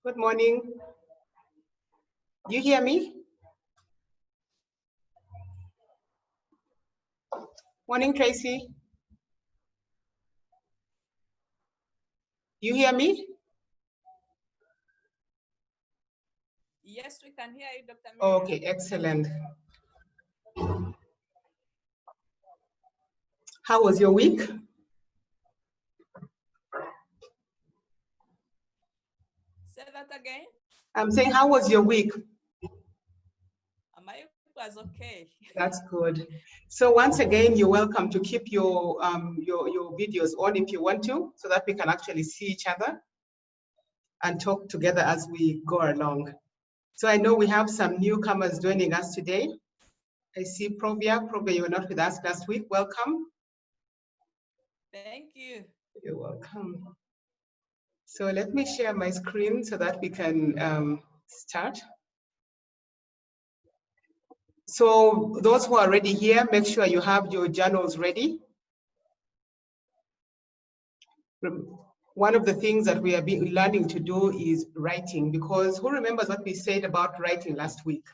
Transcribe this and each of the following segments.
Good morning. Do you hear me? Morning, Tracy. Do you hear me? Yes, we can hear you, Dr. Miriam. Okay, excellent. How was your week? Say that again. I'm saying, how was your week? My week was okay. That's good. So once again, you're welcome to keep your videos on if you want to, so that we can actually see each other and talk together as we go along. So I know we have some newcomers joining us today. I see Provia. Provia, you were not with us last week. Welcome. Thank you. You're welcome. So let me share my screen so that we can start. So those who are already here, make sure you have your journals ready. One of the things that we have been learning to do is writing, because who remembers what we said about writing last week?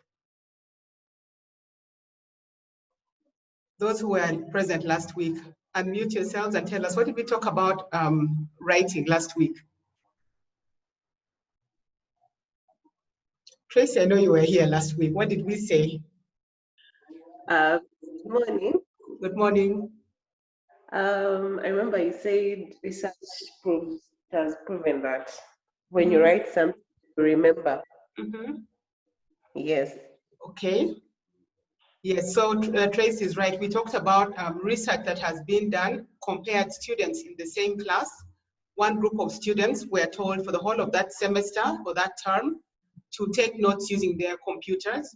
Those who were present last week, unmute yourselves and tell us, what did we talk about writing last week? Tracy, I know you were here last week. What did we say? Good morning. Good morning. I remember you said research has proven that when you write something, you remember. Yes. Okay. Yes, so Tracy is right. We talked about research that has been done, compared students in the same class. One group of students were told for the whole of that semester or that term to take notes using their computers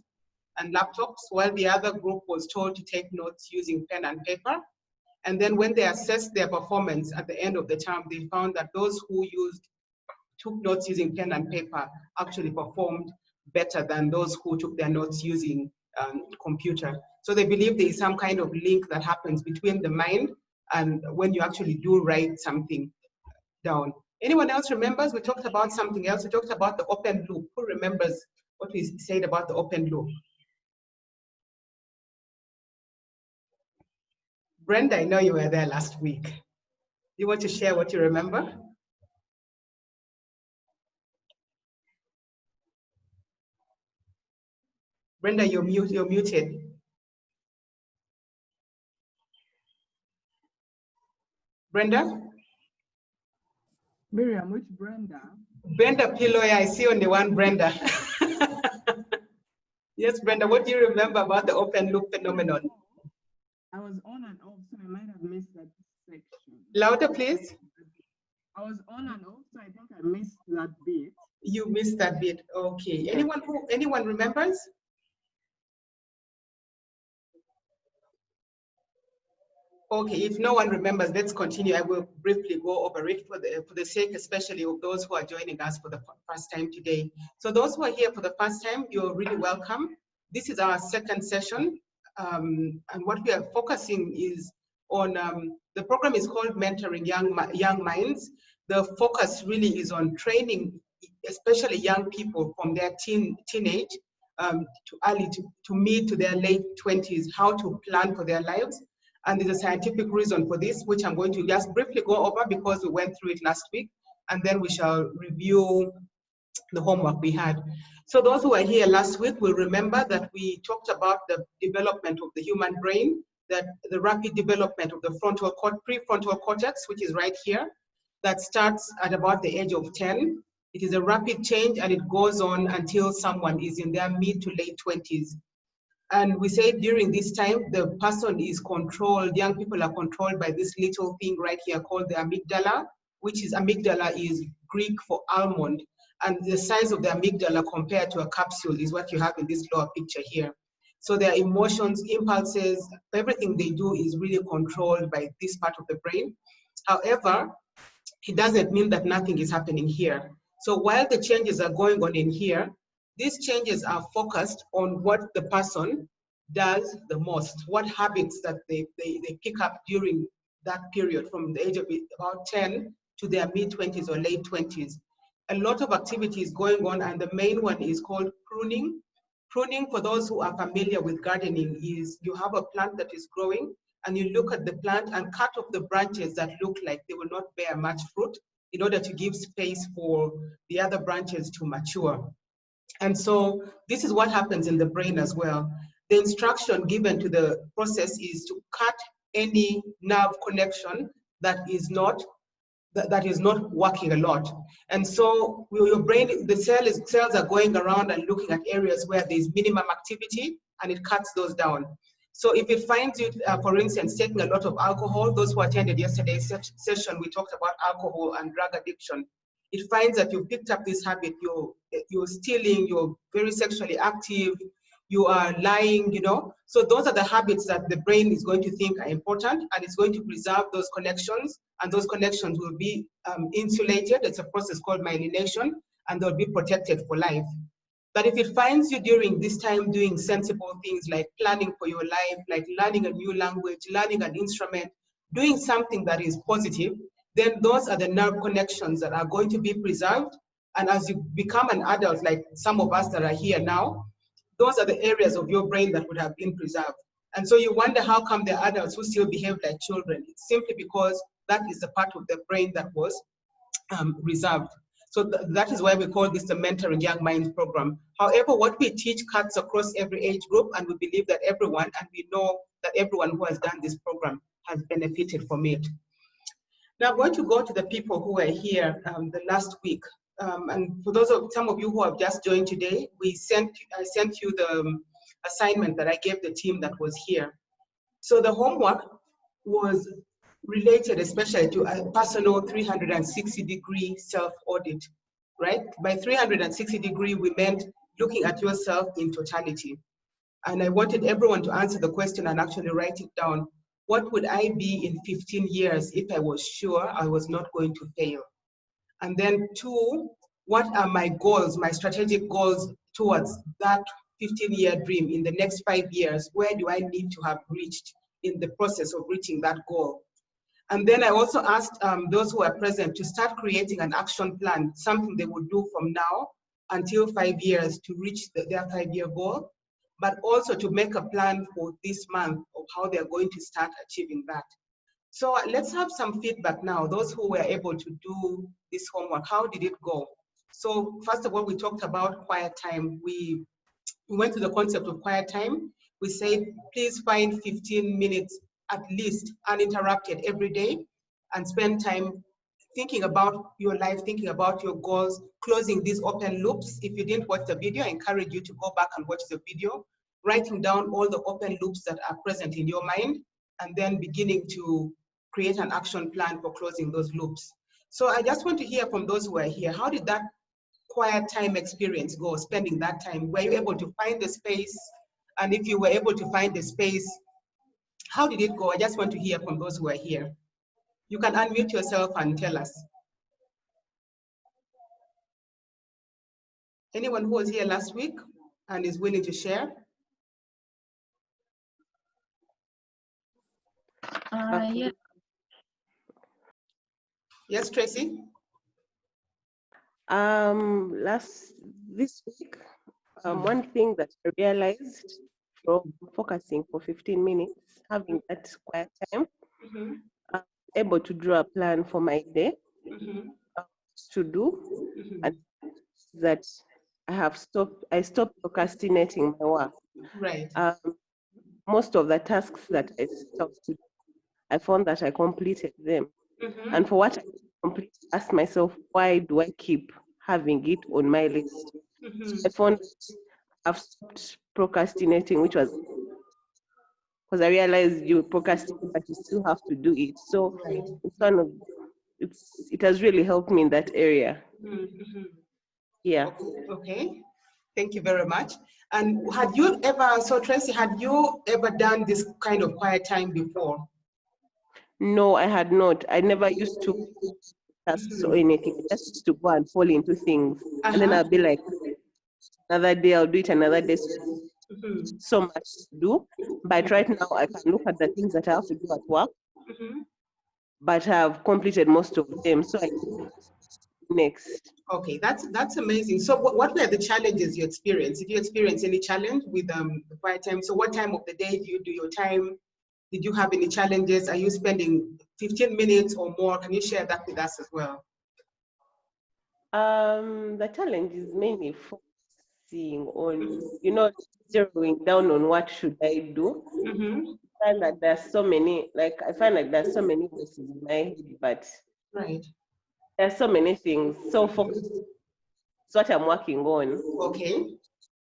and laptops, while the other group was told to take notes using pen and paper. And then when they assessed their performance at the end of the term, they found that those who took notes using pen and paper actually performed better than those who took their notes using computer. So they believe there is some kind of link that happens between the mind and when you actually do write something down. Anyone else remembers? We talked about something else. We talked about the open loop. Who remembers what we said about the open loop? Brenda, I know you were there last week. You want to share what you remember? Brenda, you're muted. Brenda? Miriam, which Brenda? Brenda Piloy, I see only one Brenda. Yes, Brenda, what do you remember about the open loop phenomenon? I was on and off, so I might have missed that section. Louder, please. I was on and off, so I think I missed that bit. You missed that bit, okay. Anyone remembers? Okay, if no one remembers, let's continue. I will briefly go over it for the sake, especially of those who are joining us for the first time today. So those who are here for the first time, you're really welcome. This is our second session, and what we are focusing is on, the program is called Mentoring Young Minds. The focus really is on training, especially young people from their teenage to mid to their late 20s, how to plan for their lives. And there's a scientific reason for this, which I'm going to just briefly go over because we went through it last week, and then we shall review the homework we had. So those who were here last week will remember that we talked about the development of the human brain, that the rapid development of the prefrontal cortex, which is right here, that starts at about the age of 10. It is a rapid change and it goes on until someone is in their mid to late 20s. And we say during this time, the person is controlled, young people are controlled by this little thing right here called the amygdala, amygdala is Greek for almond. And the size of the amygdala compared to a capsule is what you have in this lower picture here. So their emotions, impulses, everything they do is really controlled by this part of the brain. However, it doesn't mean that nothing is happening here. So while the changes are going on in here, these changes are focused on what the person does the most, what habits that they pick up during that period from the age of about 10 to their mid-20s or late 20s. a lot of activities going on, and the main one is called pruning. Pruning, for those who are familiar with gardening, is you have a plant that is growing, and you look at the plant and cut off the branches that look like they will not bear much fruit in order to give space for the other branches to mature. And so this is what happens in the brain as well. The instruction given to the process is to cut any nerve connection that is not working a lot. And so your brain, the cells are going around and looking at areas where there's minimum activity, and it cuts those down. So if it finds you, for instance, taking a lot of alcohol, those who attended yesterday's session, we talked about alcohol and drug addiction. It finds that you picked up this habit, you're stealing, you're very sexually active, you are lying, you know. So those are the habits that the brain is going to think are important, and it's going to preserve those connections, and those connections will be insulated. It's a process called myelination, and they'll be protected for life. But if it finds you during this time doing sensible things like planning for your life, like learning a new language, learning an instrument, doing something that is positive, then those are the nerve connections that are going to be preserved. And as you become an adult, like some of us that are here now, those are the areas of your brain that would have been preserved. And so you wonder how come there are adults who still behave like children. It's simply because that is the part of the brain that was reserved. So that is why we call this the Mentoring Young Minds program. However, what we teach cuts across every age group, and we believe that everyone, and we know that everyone who has done this program has benefited from it. Now I'm going to go to the people who were here the last week. And for those of some of you who have just joined today, I sent you the assignment that I gave the team that was here. So the homework was related especially to a personal 360-degree self-audit, right? By 360-degree, we meant looking at yourself in totality. And I wanted everyone to answer the question and actually write it down. What would I be in 15 years if I was sure I was not going to fail? And then 2, what are my goals, my strategic goals towards that 15-year dream in the next 5 years? Where do I need to have reached in the process of reaching that goal? And then I also asked those who are present to start creating an action plan, something they would do from now until 5 years to reach their 5-year goal, but also to make a plan for this month of how they're going to start achieving that. So let's have some feedback now. Those who were able to do this homework, how did it go? So first of all, we talked about quiet time. We went to the concept of quiet time. We said, please find 15 minutes at least uninterrupted every day and spend time thinking about your life, thinking about your goals, closing these open loops. If you didn't watch the video, I encourage you to go back and watch the video, writing down all the open loops that are present in your mind, and then beginning to create an action plan for closing those loops. So I just want to hear from those who are here. How did that quiet time experience go, spending that time? Were you able to find the space? And if you were able to find the space, how did it go? I just want to hear from those who are here. You can unmute yourself and tell us. Anyone who was here last week and is willing to share? Yeah. Yes, Tracy? This week, one thing that I realized from focusing for 15 minutes, having that quiet time, I'm able to draw a plan for my day to do, and that I stopped procrastinating my work. Right. Most of the tasks that I stopped to do, I found that I completed them. And for what I complete, ask myself, why do I keep having it on my list? So I found that I've stopped procrastinating, which was because I realized you procrastinate, but you still have to do it. So it has really helped me in that area. Yeah. Okay. Thank you very much. And had you ever, so Tracy, had you ever done this kind of quiet time before? No, I had not. I never used to tasks or anything. I just used to go and fall into things. And then I'll be like, another day I'll do it, another day. So much to do. But right now I can look at the things that I have to do at work, but I've completed most of them. So I next. Okay, that's amazing. So what were the challenges you experienced? Did you experience any challenge with the quiet time? So what time of the day do you do your time? Did you have any challenges? Are you spending 15 minutes or more? Can you share that with us as well? The challenge is mainly focusing on, zeroing down on what should I do. Mm-hmm. I find that there's so many, I find like there's so many voices in my head, but Right. there's so many things. So focus is what I'm working on. Okay.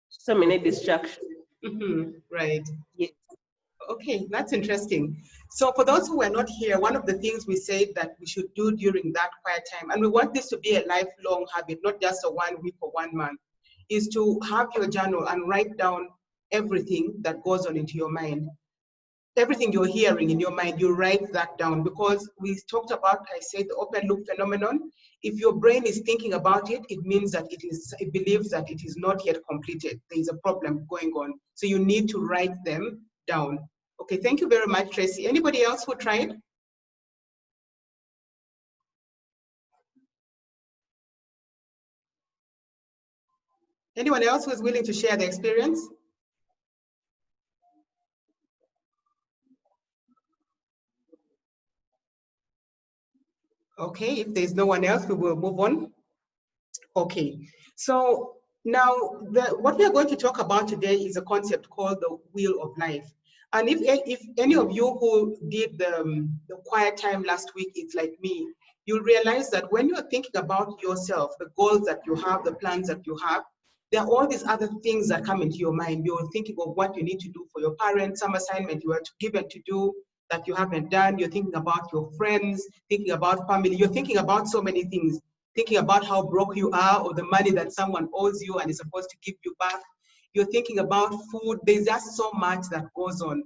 So many distractions. Mm-hmm. Right. Yes. Okay, that's interesting. So for those who are not here, one of the things we said that we should do during that quiet time, and we want this to be a lifelong habit, not just a 1 week or 1 month, is to have your journal and write down everything that goes on into your mind. Everything you're hearing in your mind, you write that down, because we talked about, I said, the open loop phenomenon. If your brain is thinking about it, it means that it believes that it is not yet completed. There is a problem going on. So you need to write them down. Okay, thank you very much, Tracy. Anybody else who tried? Anyone else who is willing to share the experience? Okay, if there's no one else, we will move on. Okay, so now what we are going to talk about today is a concept called the wheel of life. And if any of you who did the quiet time last week, it's like me, you'll realize that when you're thinking about yourself, the goals that you have, the plans that you have, there are all these other things that come into your mind. You're thinking of what you need to do for your parents, some assignment you are given to do that you haven't done. You're thinking about your friends, thinking about family. You're thinking about so many things, thinking about how broke you are or the money that someone owes you and is supposed to give you back. You're thinking about food. There's just so much that goes on.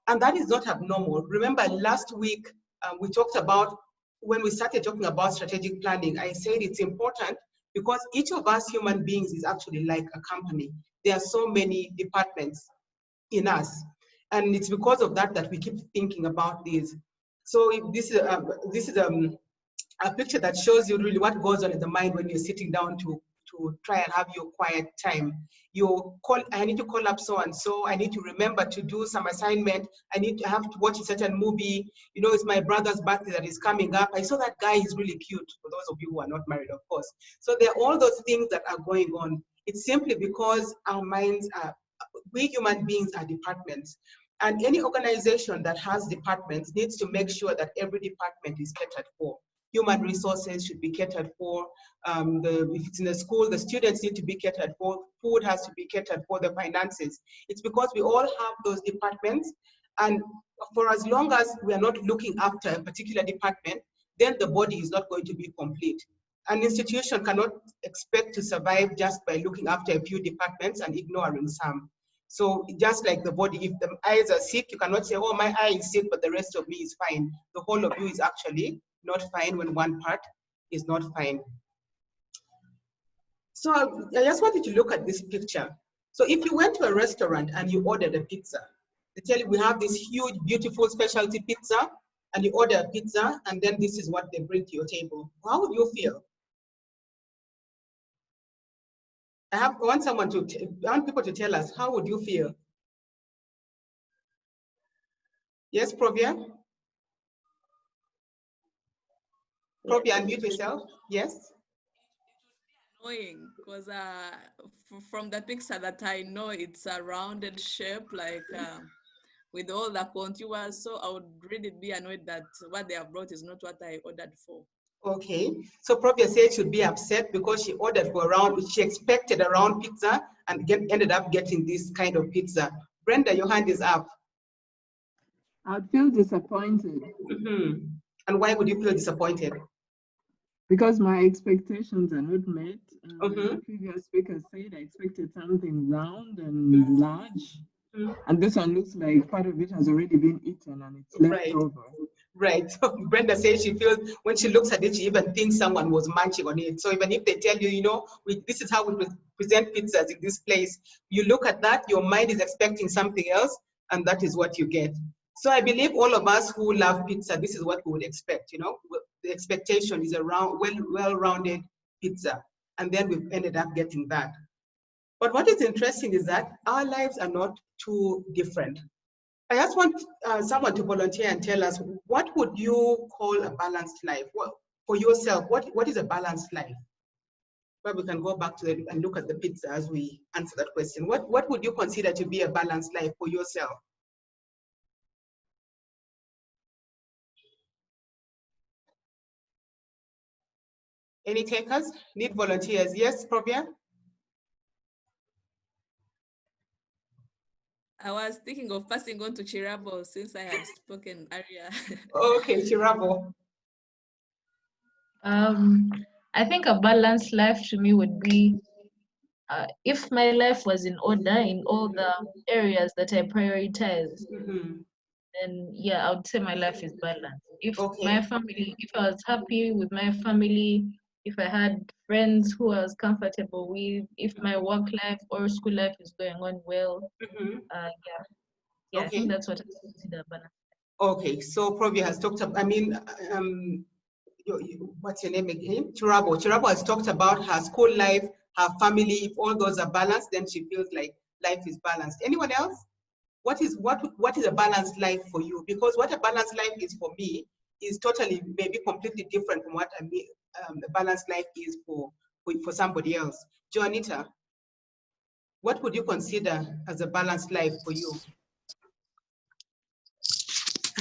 And that is not abnormal. Remember last week, we talked about, when we started talking about strategic planning, I said it's important because each of us human beings is actually like a company. There are so many departments in us. And it's because of that that we keep thinking about this. So this is a picture that shows you really what goes on in the mind when you're sitting down to try and have your quiet time. I need to call up so and so. I need to remember to do some assignment. I have to watch a certain movie. It's my brother's birthday that is coming up. I saw that guy is really cute, for those of you who are not married, of course. So there are all those things that are going on. It's simply because our minds we human beings are departments. And any organization that has departments needs to make sure that every department is catered for. Human resources should be catered for. If it's in a school, the students need to be catered for. Food has to be catered for, the finances. It's because we all have those departments. And for as long as we are not looking after a particular department, then the body is not going to be complete. An institution cannot expect to survive just by looking after a few departments and ignoring some. So just like the body, if the eyes are sick, you cannot say, oh, my eye is sick, but the rest of me is fine. The whole of you is actually not fine when one part is not fine. So I just wanted to look at this picture. So if you went to a restaurant and you ordered a pizza, they tell you we have this huge, beautiful specialty pizza, and you order a pizza, and then this is what they bring to your table. How would you feel? I want people to tell us, how would you feel? Yes, Provia? Provia, unmute yourself. Yes? Annoying because from the picture that I know, it's a rounded shape, like with all the contours. So I would really be annoyed that what they have brought is not what I ordered for. Okay, so Provia said she'd be upset because she ordered for she expected a round pizza and ended up getting this kind of pizza. Brenda, your hand is up. I'd feel disappointed. Mm-hmm. And why would you feel disappointed? Because my expectations are not met. Mm-hmm. The previous speaker said I expected something round and large. Mm-hmm. And this one looks like part of it has already been eaten and it's left over. Right. So Brenda says she feels when she looks at it, she even thinks someone was munching on it. So even if they tell you, this is how we present pizzas in this place, you look at that, your mind is expecting something else, and that is what you get. So I believe all of us who love pizza, this is what we would expect. The expectation is a well-rounded, pizza. And then we've ended up getting that. But what is interesting is that our lives are not too different. I just want someone to volunteer and tell us, what would you call a balanced life? Well, for yourself, what is a balanced life? Well, we can go back to it and look at the pizza as we answer that question. What would you consider to be a balanced life for yourself? Any takers? Need volunteers? Yes, Provia? I was thinking of passing on to Chirabo since I had spoken earlier. Okay, Chirabo. I think a balanced life to me would be if my life was in order in all the areas that I prioritize, then yeah, I would say my life is balanced. If my family, if I was happy with my family, if I had friends who I was comfortable with, if my work life or school life is going on well, I think that's what I consider balanced. Okay, so Provia has talked about, what's your name again? Chirabo. Chirabo has talked about her school life, her family. If all those are balanced, then she feels like life is balanced. Anyone else? What is a balanced life for you? Because what a balanced life is for me is totally, maybe completely different from what a balanced life is for somebody else. Joanita, what would you consider as a balanced life for you?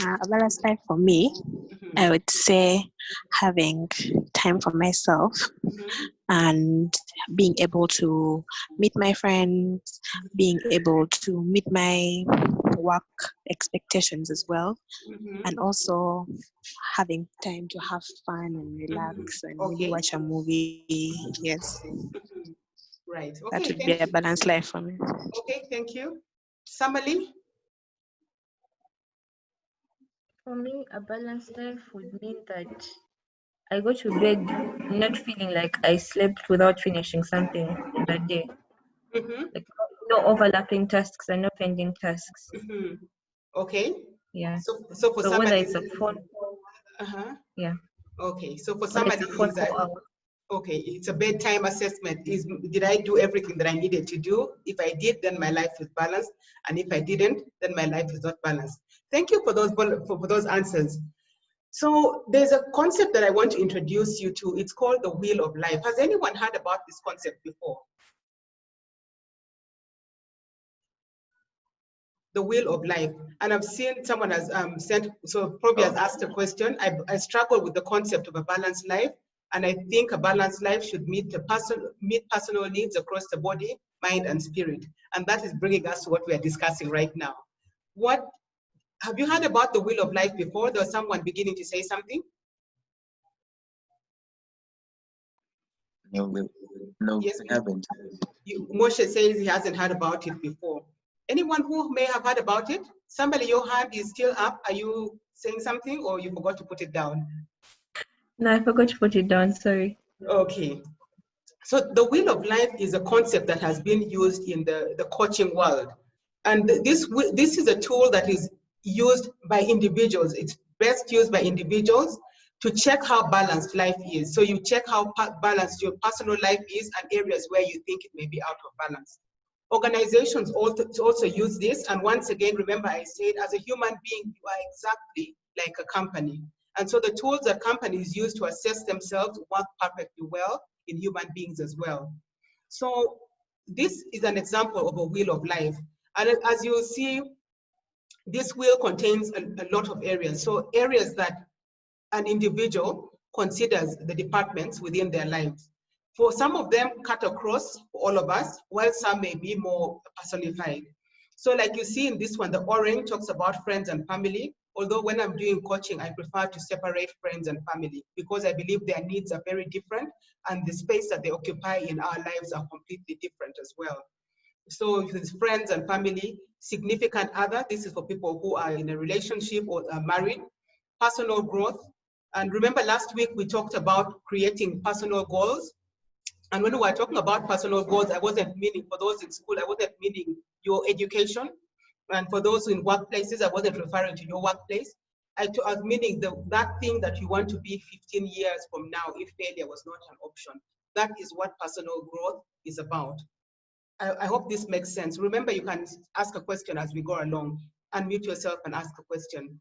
A balanced life for me, I would say having time for myself and being able to meet my friends, being able to meet my work expectations as well, and also having time to have fun and relax and maybe watch a movie. Yes. Right. Okay, that would be a balanced life for me. Okay, thank you. Samali? For me, a balanced life would mean that I go to bed not feeling like I slept without finishing something in the day. Like no overlapping tasks and no pending tasks. Okay. Yeah. So for somebody, whether it's a phone yeah. Okay. So for somebody, it's okay, it's a bedtime assessment. Did I do everything that I needed to do? If I did, then my life is balanced, and if I didn't, then my life is not balanced. Thank you for those answers. So there's a concept that I want to introduce you to. It's called the wheel of life. Has anyone heard about this concept before? The wheel of life. And I've seen someone has probably has asked a question. I struggle with the concept of a balanced life. And I think a balanced life should meet personal needs across the body, mind, and spirit. And that is bringing us to what we are discussing right now. Have you heard about the wheel of life before? There was someone beginning to say something? No, yes, I haven't. Moshe says he hasn't heard about it before. Anyone who may have heard about it? Somebody, your hand is still up. Are you saying something or you forgot to put it down? No, I forgot to put it down, sorry. Okay. So the wheel of life is a concept that has been used in the coaching world. And this is a tool that is used by individuals. It's best used by individuals to check how balanced life is. So you check how balanced your personal life is and areas where you think it may be out of balance. Organizations also use this. And once again, remember I said, as a human being, you are exactly like a company. And so the tools that companies use to assess themselves work perfectly well in human beings as well. So this is an example of a wheel of life. And as you see, this wheel contains a lot of areas. So areas that an individual considers the departments within their lives. For some of them, cut across for all of us, while some may be more personified. So like you see in this one, the orange talks about friends and family. Although when I'm doing coaching, I prefer to separate friends and family because I believe their needs are very different and the space that they occupy in our lives are completely different as well. So with friends and family, significant other, this is for people who are in a relationship or are married, personal growth. And remember last week we talked about creating personal goals. And when we were talking about personal goals, I wasn't meaning, for those in school, I wasn't meaning your education. And for those in workplaces, I wasn't referring to your workplace. I was meaning that thing that you want to be 15 years from now if failure was not an option. That is what personal growth is about. I hope this makes sense. Remember, you can ask a question as we go along. Unmute yourself and ask a question.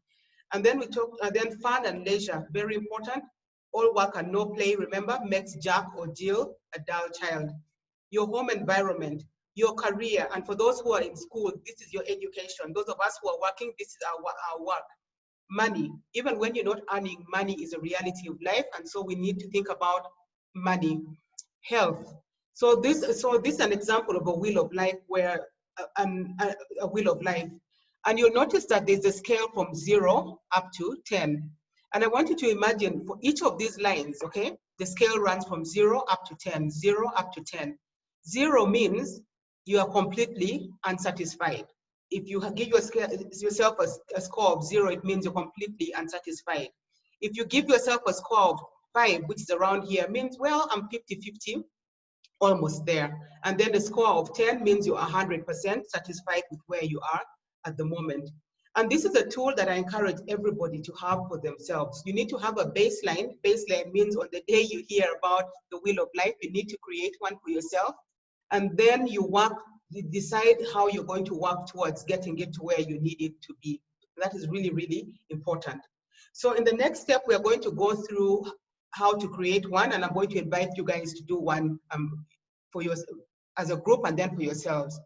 And then we talk, then fun and leisure, very important. All work and no play, remember, makes Jack or Jill a dull child. Your home environment, your career, and for those who are in school, this is your education. Those of us who are working, this is our work. Money, even when you're not earning, money is a reality of life, and so we need to think about money. Health. So this is an example of a wheel of life where a wheel of life. And you'll notice that there's a scale from 0 up to 10. And I want you to imagine for each of these lines, okay, the scale runs from 0 up to 10, 0 up to 10. 0 means you are completely unsatisfied. If you give yourself a score of 0, it means you're completely unsatisfied. If you give yourself a score of 5, which is around here, means, well, I'm 50-50, almost there. And then the score of 10 means you're 100% satisfied with where you are at the moment. And this is a tool that I encourage everybody to have for themselves. You need to have a baseline. Baseline means on the day you hear about the wheel of life, you need to create one for yourself. And then you decide how you're going to work towards getting it to where you need it to be. That is really, really important. So in the next step, we are going to go through how to create one, and I'm going to invite you guys to do one for yours as a group and then for yourselves.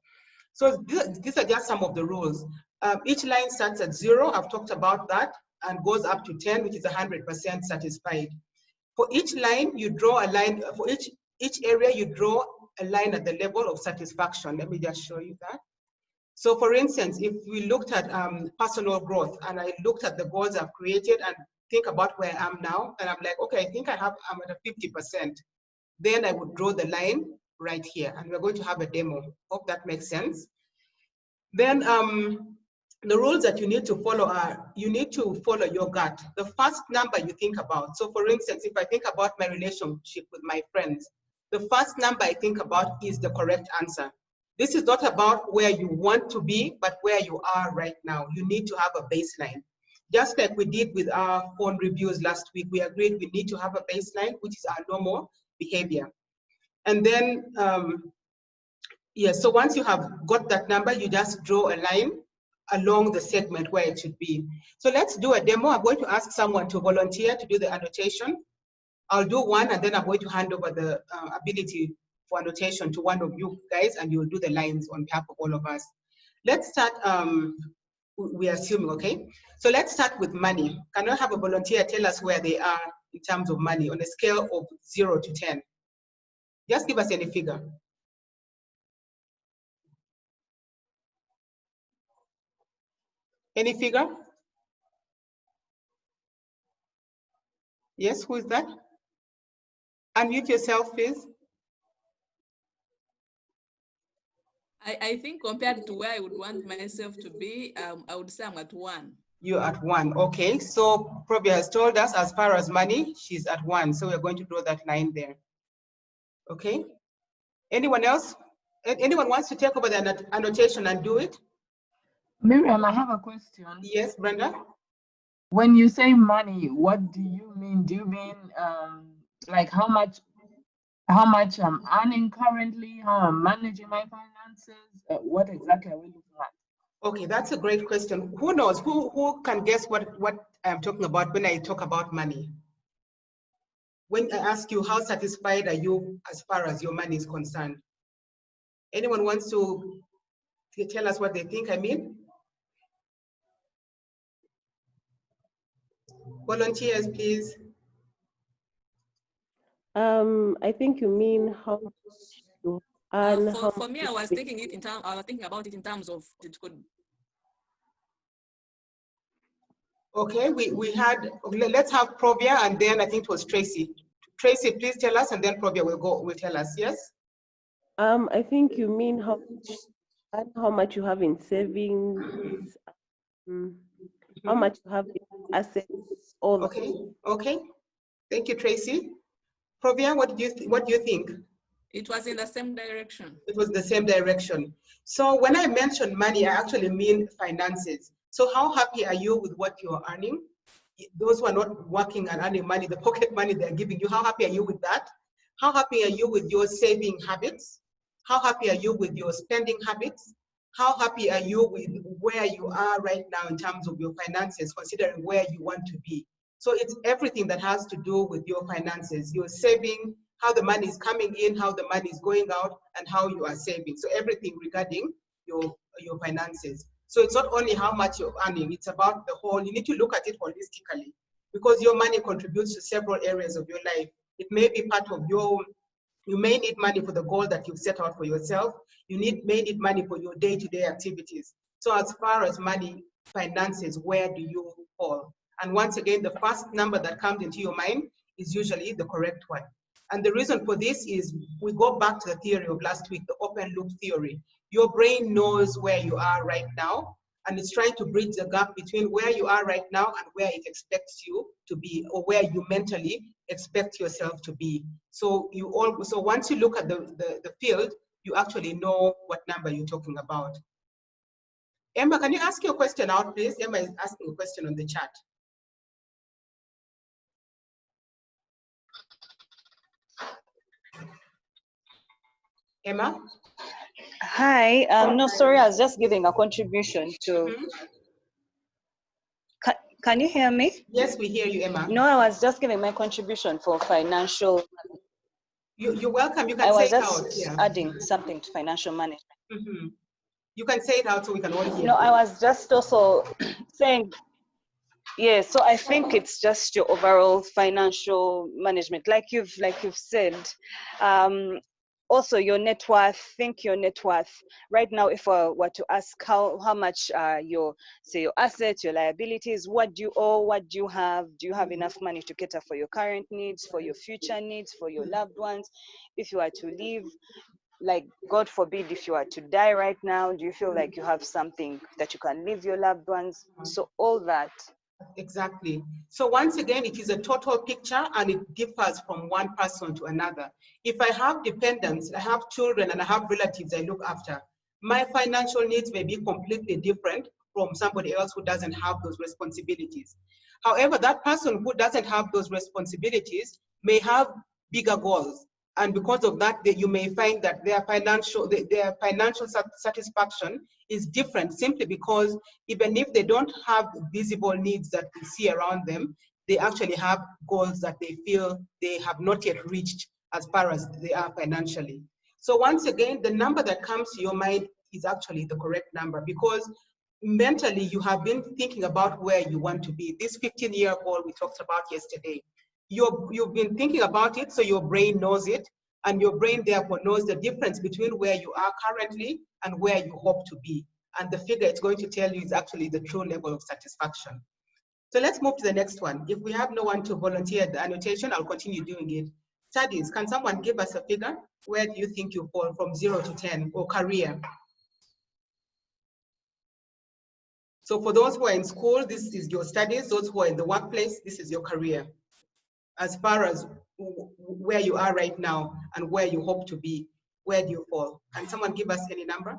So these are just some of the rules. Each line starts at 0, I've talked about that, and goes up to 10, which is 100% satisfied. For each line, you draw a line, for each area, you draw a line at the level of satisfaction. Let me just show you that. So for instance, if we looked at personal growth, and I looked at the goals I've created and think about where I am now, and I'm like, okay, I think I'm at a 50%. Then I would draw the line right here, and we're going to have a demo. Hope that makes sense. Then the rules that you need to follow are, you need to follow your gut. The first number you think about. So for instance, if I think about my relationship with my friends, the first number I think about is the correct answer. This is not about where you want to be, but where you are right now. You need to have a baseline. Just like we did with our phone reviews last week, we agreed we need to have a baseline, which is our normal behavior. And then, so once you have got that number, you just draw a line along the segment where it should be. So let's do a demo. I'm going to ask someone to volunteer to do the annotation. I'll do one, and then I'm going to hand over the ability for annotation to one of you guys, and you'll do the lines on behalf of all of us. Let's start, we're assuming, okay? So let's start with money. Can I have a volunteer tell us where they are in terms of money on a scale of 0 to 10? Just give us any figure. Any figure? Yes, who is that? Unmute yourself, please. I think compared to where I would want myself to be, I would say I'm at 1. You're at 1, okay. So Probia has told us as far as money, she's at 1. So we're going to draw that line there. Okay. Anyone else? Anyone wants to take over the annotation and do it? Miriam, I have a question. Yes, Brenda? When you say money, what do you mean? Do you mean like how much I'm earning currently, how I'm managing my finances? What exactly are we looking at? Okay, that's a great question. Who knows? Who can guess what I'm talking about when I talk about money? When I ask you, how satisfied are you as far as your money is concerned? Anyone wants to tell us what they think I mean? Volunteers, please. I think you mean how much you earn. For me, I was thinking about it in terms of it could. Okay, we had, let's have Probia, and then I think it was Tracy. Tracy, please tell us, and then Probia will tell us, yes? I think you mean how much you have in savings, how much you have in assets, all that. Okay, okay. Thank you, Tracy. Probia, what do you think? It was in the same direction. It was the same direction. So when I mention money, I actually mean finances. So how happy are you with what you're earning? Those who are not working and earning money, the pocket money they're giving you, how happy are you with that? How happy are you with your saving habits? How happy are you with your spending habits? How happy are you with where you are right now in terms of your finances, considering where you want to be? So it's everything that has to do with your finances, your saving, how the money is coming in, how the money is going out, and how you are saving. So everything regarding your finances. So it's not only how much you're earning, it's about the whole. You need to look at it holistically, because your money contributes to several areas of your life. It may be part of your, you may need money for the goal that you've set out for yourself. You may need money for your day-to-day activities. So as far as money, finances, where do you fall? And once again, the first number that comes into your mind is usually the correct one. And the reason for this is we go back to the theory of last week, the open loop theory. Your brain knows where you are right now, and it's trying to bridge the gap between where you are right now and where it expects you to be, or where you mentally expect yourself to be. So so once you look at the field, you actually know what number you're talking about. Emma, can you ask your question out, please? Emma is asking a question on the chat. Emma? Hi, no, sorry, I was just giving a contribution to, can you hear me? Yes, we hear you, Emma. No, I was just giving my contribution for financial. You're welcome, you can say it out. I was just adding something to financial management. Mm-hmm. You can say it out so we can all hear. No, I was just also saying, yeah, so I think it's just your overall financial management, like you've said. Also your net worth, think your net worth. Right now, if I were to ask how much your assets, your liabilities, what do you owe, what do you have enough money to cater for your current needs, for your future needs, for your loved ones? If you are to leave, like God forbid, if you are to die right now, do you feel like you have something that you can leave your loved ones? So all that. Exactly. So once again, it is a total picture and it differs from one person to another. If I have dependents, I have children and I have relatives I look after, my financial needs may be completely different from somebody else who doesn't have those responsibilities. However, that person who doesn't have those responsibilities may have bigger goals. And because of that, you may find that their financial satisfaction is different, simply because even if they don't have visible needs that we see around them, they actually have goals that they feel they have not yet reached as far as they are financially. So once again, the number that comes to your mind is actually the correct number, because mentally you have been thinking about where you want to be. This 15-year goal we talked about yesterday, you've been thinking about it, so your brain knows it, and your brain therefore knows the difference between where you are currently and where you hope to be. And the figure it's going to tell you is actually the true level of satisfaction. So let's move to the next one. If we have no one to volunteer the annotation, I'll continue doing it. Studies, can someone give us a figure? Where do you think you fall from 0 to 10, or career? So for those who are in school, this is your studies. Those who are in the workplace, this is your career. As far as where you are right now and where you hope to be, where do you fall? Can someone give us any number?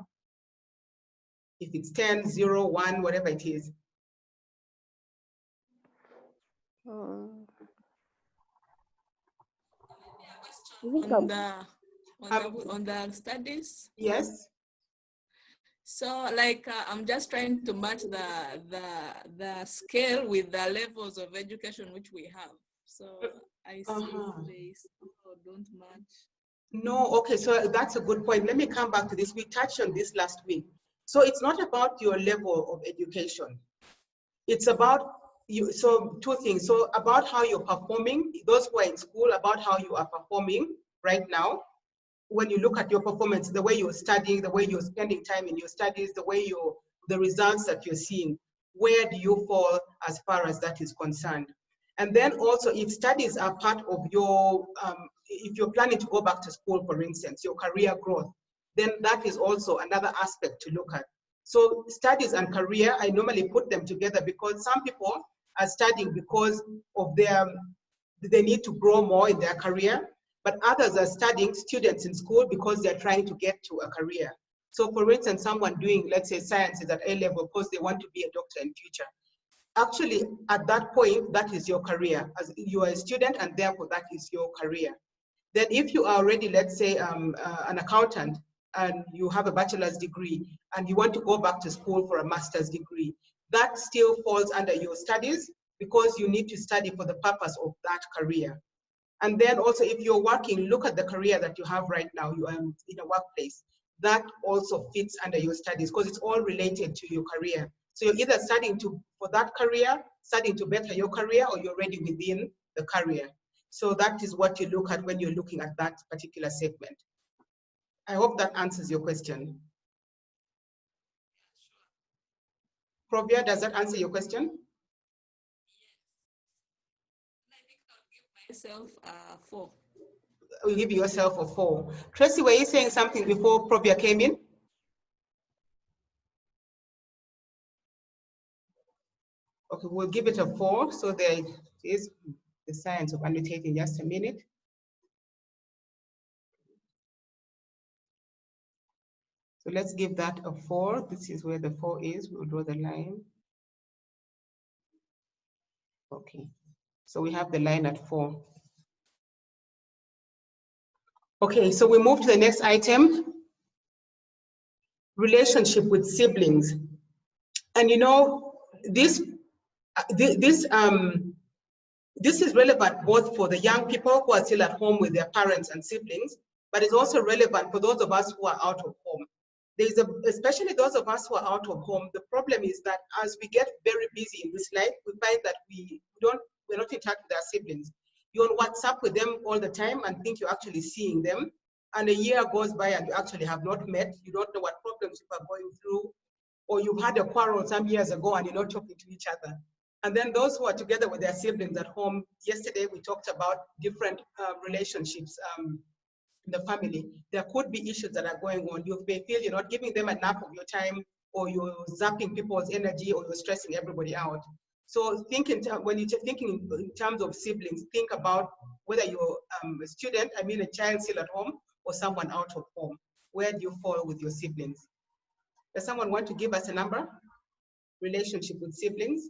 If it's 10, 0, 1, whatever it is. On the studies? Yes. So like I'm just trying to match the scale with the levels of education which we have. So I see they don't match. No, okay, so that's a good point. Let me come back to this. We touched on this last week. So it's not about your level of education. It's about you. So two things. So about how you're performing, those who are in school, about how you are performing right now. When you look at your performance, the way you're studying, the way you're spending time in your studies, the results that you're seeing, where do you fall as far as that is concerned? And then also, if studies are part of your, if you're planning to go back to school, for instance, your career growth, then that is also another aspect to look at. So studies and career, I normally put them together because some people are studying because of they need to grow more in their career, but others are studying, students in school, because they're trying to get to a career. So for instance, someone doing, let's say, sciences at A level because they want to be a doctor in future. Actually, at that point, that is your career. As you are a student, and therefore that is your career. Then if you are already, let's say, an accountant, and you have a bachelor's degree, and you want to go back to school for a master's degree, that still falls under your studies, because you need to study for the purpose of that career. And then also, if you're working, look at the career that you have right now. You are in a workplace. That also fits under your studies, because it's all related to your career. So you're either studying for that career, studying to better your career, or you're already within the career. So that is what you look at when you're looking at that particular segment. I hope that answers your question. Provia, does that answer your question? Myself 4. You'll give yourself a 4. Tracy, were you saying something before Provia came in? Okay, we'll give it a 4. So there is the science of annotating. Just a minute. So let's give that a 4. This is where the 4 is. We'll draw the line. Okay, so we have the line at 4. Okay, so we move to the next item, relationship with siblings. And you know, this is relevant both for the young people who are still at home with their parents and siblings, but it's also relevant for those of us who are out of home. Especially those of us who are out of home, the problem is that as we get very busy in this life, we find that we're not in touch with our siblings. You're on WhatsApp with them all the time and think you're actually seeing them. And a year goes by and you actually have not met. You don't know what problems you are going through, or you had a quarrel some years ago and you're not talking to each other. And then those who are together with their siblings at home, yesterday we talked about different relationships in the family. There could be issues that are going on. You may feel you're not giving them enough of your time, or you're zapping people's energy, or you're stressing everybody out. So when you're thinking in terms of siblings, think about whether you're a student, a child still at home, or someone out of home. Where do you fall with your siblings? Does someone want to give us a number? Relationship with siblings?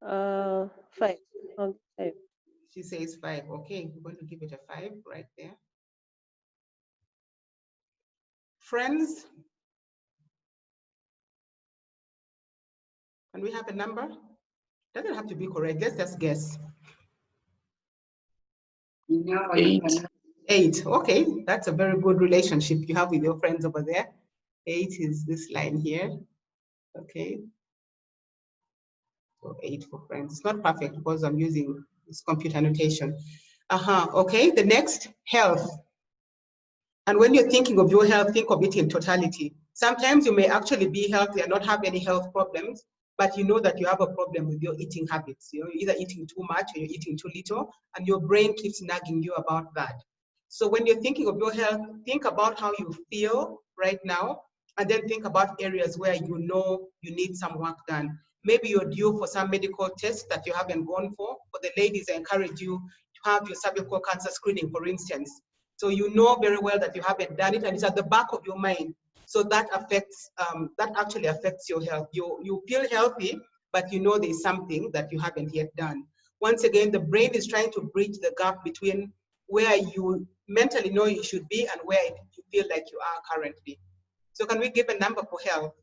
5. 5. She says 5. Okay, we're going to give it a 5 right there. Friends? Can we have a number? Doesn't have to be correct. Let's just guess. 8. 8. Okay, that's a very good relationship you have with your friends over there. 8 is this line here. Okay. So 8 for friends. It's not perfect because I'm using this computer notation. Okay, the next, health. And when you're thinking of your health, think of it in totality. Sometimes you may actually be healthy and not have any health problems, but you know that you have a problem with your eating habits. You're either eating too much or you're eating too little, and your brain keeps nagging you about that. So when you're thinking of your health, think about how you feel right now, and then think about areas where you know you need some work done. Maybe you're due for some medical tests that you haven't gone for. For the ladies, I encourage you to have your cervical cancer screening, for instance. So you know very well that you haven't done it, and it's at the back of your mind. So that actually affects your health. You feel healthy, but you know there's something that you haven't yet done. Once again, the brain is trying to bridge the gap between where you mentally know you should be and where you feel like you are currently. So can we give a number for health?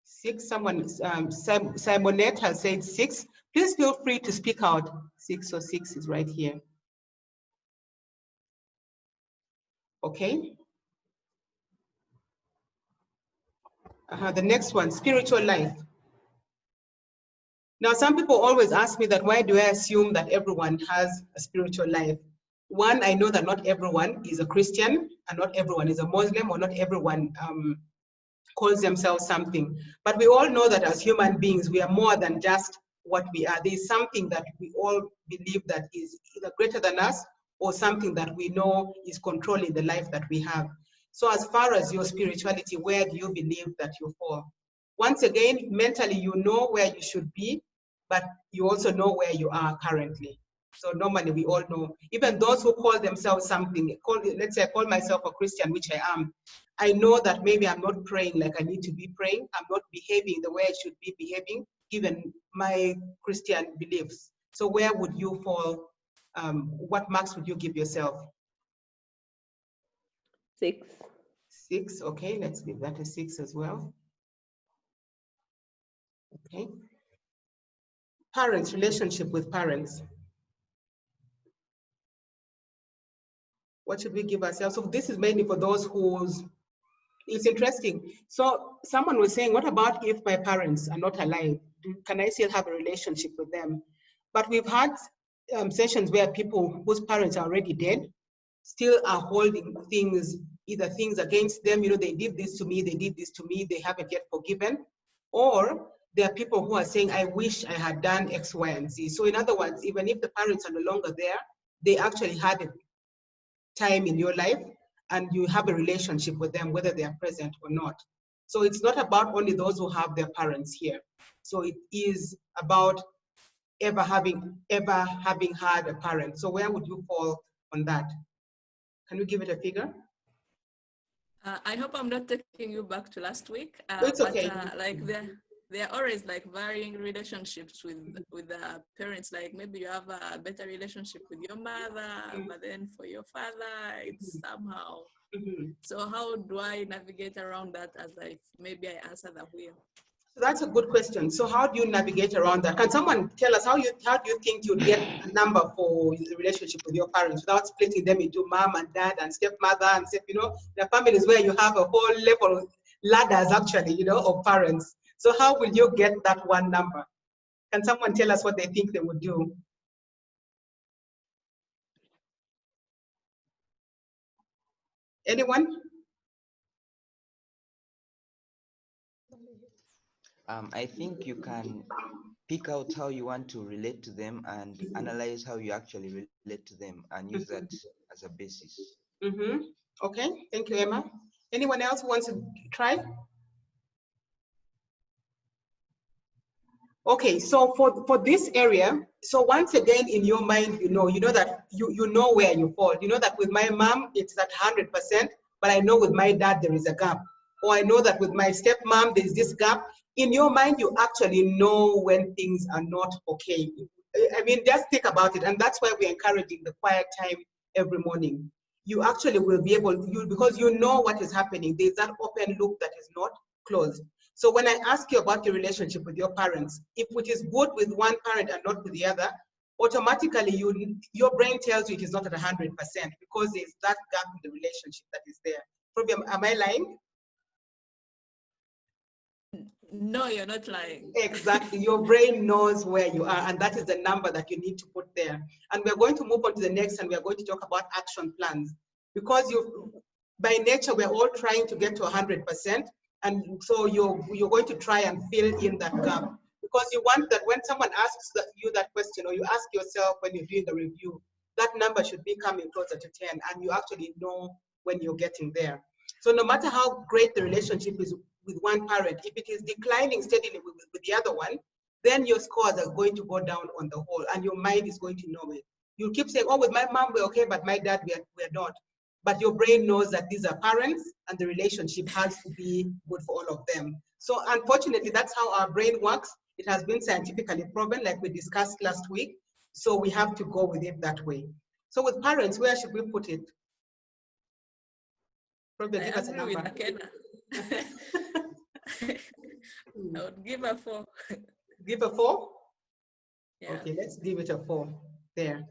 6, someone, Simonette has said 6. Please feel free to speak out. 6, so 6 is right here. Okay. The next one, spiritual life. Now, some people always ask me that, why do I assume that everyone has a spiritual life? One, I know that not everyone is a Christian, and not everyone is a Muslim, or not everyone calls themselves something. But we all know that as human beings, we are more than just what we are. There is something that we all believe that is either greater than us, or something that we know is controlling the life that we have. So as far as your spirituality, where do you believe that you fall? Once again, mentally, you know where you should be, but you also know where you are currently. So normally we all know, even those who call themselves something, let's say I call myself a Christian, which I am, I know that maybe I'm not praying like I need to be praying. I'm not behaving the way I should be behaving, given my Christian beliefs. So where would you fall? What marks would you give yourself? 6. 6, okay, let's give that a 6 as well. Okay. Parents, relationship with parents. What should we give ourselves? So this is mainly for those whose, it's interesting. So someone was saying, what about if my parents are not alive? Can I still have a relationship with them? But we've had sessions where people whose parents are already dead still are holding things, either things against them, you know, they did this to me, they did this to me, they haven't yet forgiven. Or there are people who are saying, I wish I had done X, Y, and Z. So in other words, even if the parents are no longer there, they actually had a time in your life and you have a relationship with them, whether they are present or not. So it's not about only those who have their parents here. So it is about ever having had a parent. So where would you fall on that? Can you give it a figure? I hope I'm not taking you back to last week. It's okay. Like there are always like varying relationships with the parents. Like maybe you have a better relationship with your mother, but then for your father, it's somehow. So how do I navigate around that as maybe I answer that way? So that's a good question. So how do you navigate around that? Can someone tell us how do you think you'd get a number for the relationship with your parents without splitting them into mom and dad and stepmother and step, you know, the families where you have a whole level ladders actually, you know, of parents. So how will you get that one number? Can someone tell us what they think they would do? Anyone? I think you can pick out how you want to relate to them and analyze how you actually relate to them and use that as a basis. Okay, thank you, Emma. Anyone else who wants to try? Okay, so for this area, so once again in your mind, you know that you know where you fall. You know that with my mom, it's at 100%, but I know with my dad, there is a gap. Or I know that with my stepmom, there is this gap. In your mind, you actually know when things are not okay. I mean, just think about it. And that's why we're encouraging the quiet time every morning. You actually will be able, because you know what is happening. There's that open loop that is not closed. So when I ask you about your relationship with your parents, if it is good with one parent and not with the other, automatically your brain tells you it is not at 100% because there's that gap in the relationship that is there. Problem, am I lying? No, you're not lying. Exactly. Your brain knows where you are, and that is the number that you need to put there. And we're going to move on to the next, and we're going to talk about action plans. Because by nature, we're all trying to get to 100%. And so you're going to try and fill in that gap. Because you want that when someone asks you that question, or you ask yourself when you're doing the review, that number should be coming closer to 10, and you actually know when you're getting there. So no matter how great the relationship is with one parent, if it is declining steadily with the other one, then your scores are going to go down on the whole, and your mind is going to know it. You keep saying, oh, with my mom, we're okay, but my dad, we're not. But your brain knows that these are parents, and the relationship has to be good for all of them. So unfortunately, that's how our brain works. It has been scientifically proven, like we discussed last week. So we have to go with it that way. So with parents, where should we put it? Probably give us a number. I would give a 4. Give a 4? Yeah. Okay, let's give it a 4 there.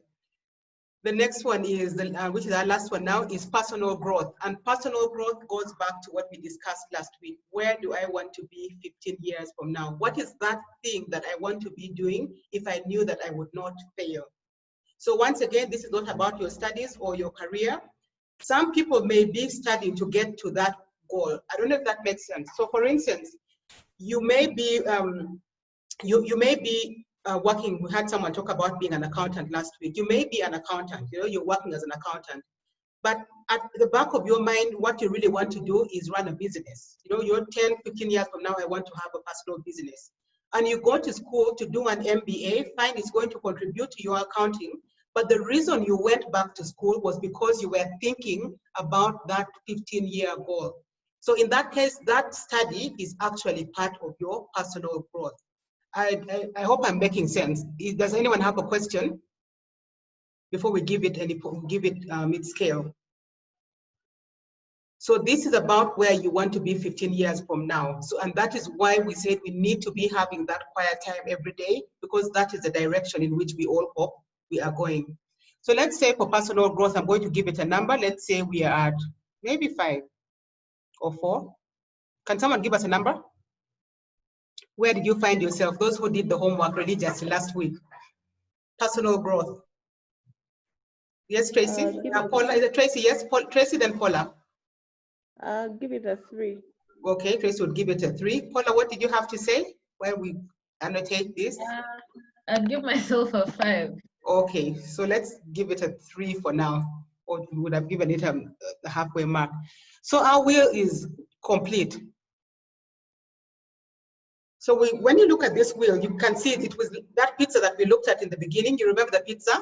The next one is, which is our last one now, is personal growth. And personal growth goes back to what we discussed last week. Where do I want to be 15 years from now? What is that thing that I want to be doing if I knew that I would not fail? So once again, this is not about your studies or your career. Some people may be studying to get to that goal. I don't know if that makes sense. So for instance, you may be, working, we had someone talk about being an accountant last week. You may be an accountant, you know, you're working as an accountant. But at the back of your mind, what you really want to do is run a business. You know, you're 10, 15 years from now, I want to have a personal business. And you go to school to do an MBA, fine, it's going to contribute to your accounting. But the reason you went back to school was because you were thinking about that 15-year goal. So in that case, that study is actually part of your personal growth. I hope I'm making sense. Does anyone have a question before we give it its scale? So this is about where you want to be 15 years from now. So, and that is why we said we need to be having that quiet time every day, because that is the direction in which we all hope we are going. So let's say for personal growth, I'm going to give it a number. Let's say we are at maybe 5 or 4. Can someone give us a number? Where did you find yourself? Those who did the homework religiously last week. Personal growth. Yes, Tracy? Paula, is it Tracy? Yes, Tracy, then Paula. Give it a 3. Okay, Tracy would give it a 3. Paula, what did you have to say while we annotate this? I'd give myself a 5. Okay, so let's give it a 3 for now, or we would have given it a halfway mark. So our wheel is complete. So when you look at this wheel, you can see it was that pizza that we looked at in the beginning. You remember the pizza?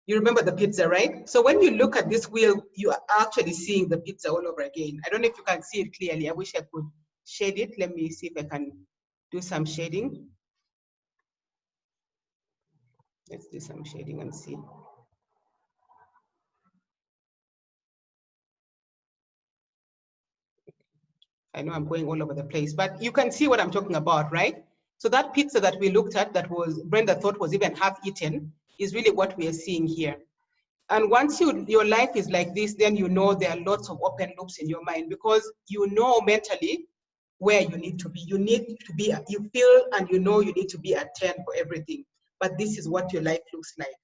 You remember the pizza, right? So when you look at this wheel, you are actually seeing the pizza all over again. I don't know if you can see it clearly. I wish I could shade it. Let me see if I can do some shading. Let's do some shading and see. I know I'm going all over the place, but you can see what I'm talking about, right? So that pizza that we looked at that was Brenda thought was even half eaten is really what we are seeing here. And once your life is like this, then you know there are lots of open loops in your mind, because you know mentally where you need to be. You need to be, you feel and you know you need to be at 10 for everything. But this is what your life looks like.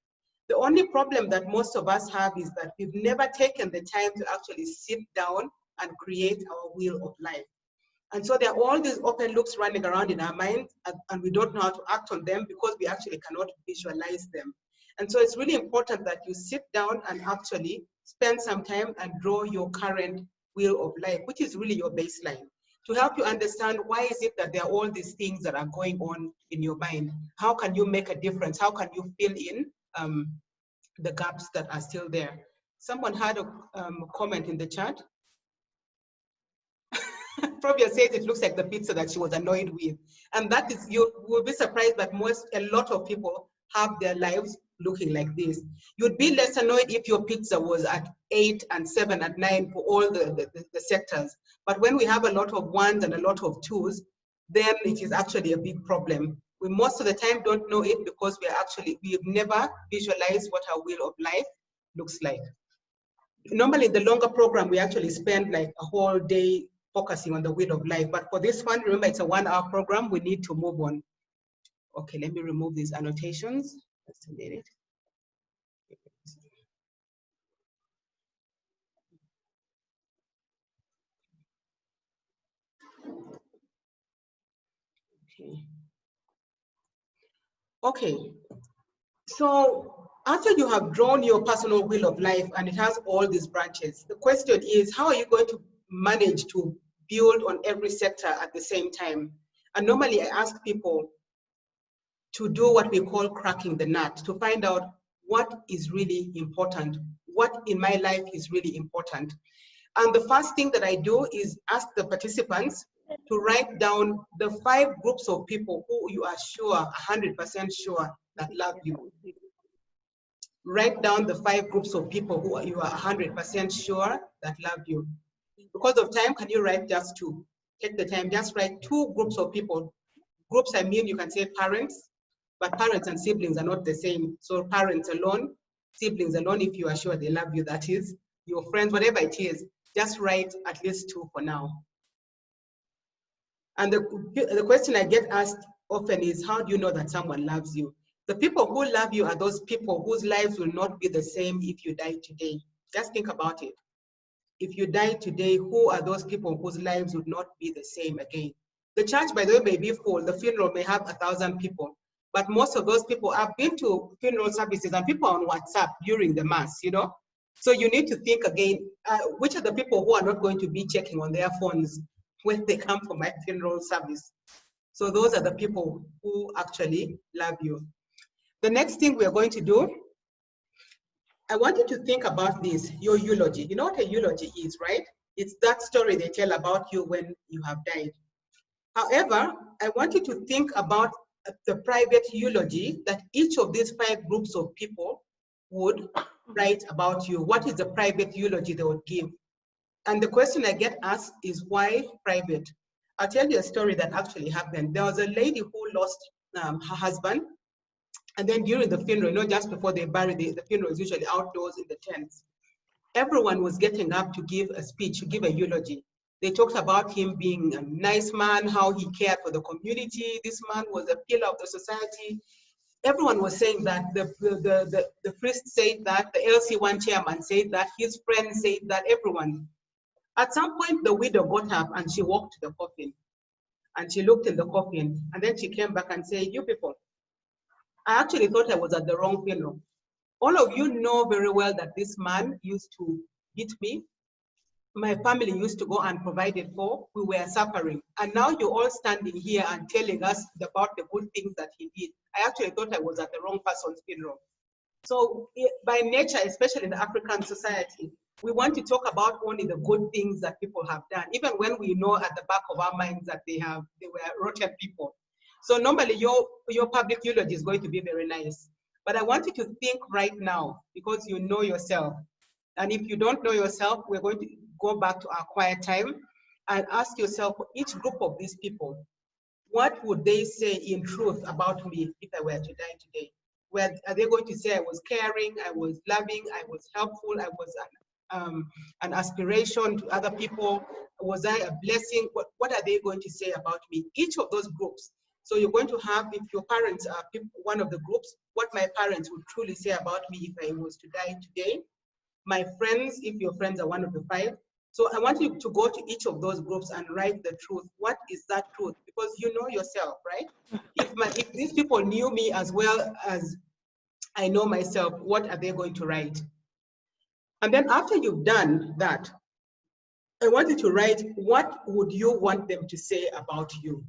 The only problem that most of us have is that we've never taken the time to actually sit down and create our wheel of life. And so there are all these open loops running around in our minds, and we don't know how to act on them because we actually cannot visualize them. And so it's really important that you sit down and actually spend some time and draw your current wheel of life, which is really your baseline, to help you understand why is it that there are all these things that are going on in your mind. How can you make a difference? How can you fill in the gaps that are still there? Someone had a comment in the chat. Probably says it looks like the pizza that she was annoyed with. And that is, you will be surprised that a lot of people have their lives looking like this. You'd be less annoyed if your pizza was at 8 and 7 and 9 for all the sectors. But when we have a lot of 1s and a lot of 2s, then it is actually a big problem. We most of the time don't know it because we've never visualized what our wheel of life looks like. Normally in the longer program, we actually spend like a whole day focusing on the wheel of life. But for this one, remember it's a 1-hour program, we need to move on. Okay, let me remove these annotations. Just a minute. Okay, so after you have drawn your personal wheel of life and it has all these branches, the question is, how are you going to manage to build on every sector at the same time? And normally I ask people to do what we call cracking the nut, to find out what is really important, what in my life is really important. And the first thing that I do is ask the participants to write down the 5 groups of people who you are sure, 100% sure that love you. Write down the 5 groups of people who you are 100% sure that love you. Because of time, can you write just 2? Take the time, just write 2 groups of people. Groups, I mean, you can say parents, but parents and siblings are not the same. So parents alone, siblings alone, if you are sure they love you, that is, your friends, whatever it is, just write at least 2 for now. And the question I get asked often is, how do you know that someone loves you? The people who love you are those people whose lives will not be the same if you die today. Just think about it. If you die today, who are those people whose lives would not be the same again? The church, by the way, may be full. The funeral may have 1,000 people. But most of those people have been to funeral services and people on WhatsApp during the mass, you know? So you need to think again, which are the people who are not going to be checking on their phones when they come for my funeral service? So those are the people who actually love you. The next thing we are going to do, I want you to think about this, your eulogy. You know what a eulogy is, right? It's that story they tell about you when you have died. However, I want you to think about the private eulogy that each of these 5 groups of people would write about you. What is the private eulogy they would give? And the question I get asked is, why private? I'll tell you a story that actually happened. There was a lady who lost her husband, and then during the funeral, not just before they bury, the funeral is usually outdoors in the tents. Everyone was getting up to give a speech, to give a eulogy. They talked about him being a nice man, how he cared for the community. This man was a pillar of the society. Everyone was saying that. The priest said that, the LC1 chairman said that, his friends said that, everyone. At some point, the widow got up and she walked to the coffin. And she looked in the coffin, and then she came back and said, you people, I actually thought I was at the wrong funeral. All of you know very well that this man used to beat me. My family used to go unprovided for. We were suffering. And now you're all standing here and telling us about the good things that he did. I actually thought I was at the wrong person's funeral. So by nature, especially in the African society, we want to talk about only the good things that people have done, even when we know at the back of our minds that they were rotten people. So normally your public eulogy is going to be very nice. But I want you to think right now, because you know yourself. And if you don't know yourself, we're going to go back to our quiet time and ask yourself, for each group of these people, what would they say in truth about me if I were to die today? Are they going to say I was caring, I was loving, I was helpful, I was an aspiration to other people? Was I a blessing? What are they going to say about me? Each of those groups. So you're going to have, if your parents are one of the groups, what my parents would truly say about me if I was to die today. My friends, if your friends are one of the 5. So I want you to go to each of those groups and write the truth. What is that truth? Because you know yourself, right? If these people knew me as well as I know myself, what are they going to write? And then after you've done that, I want you to write, what would you want them to say about you?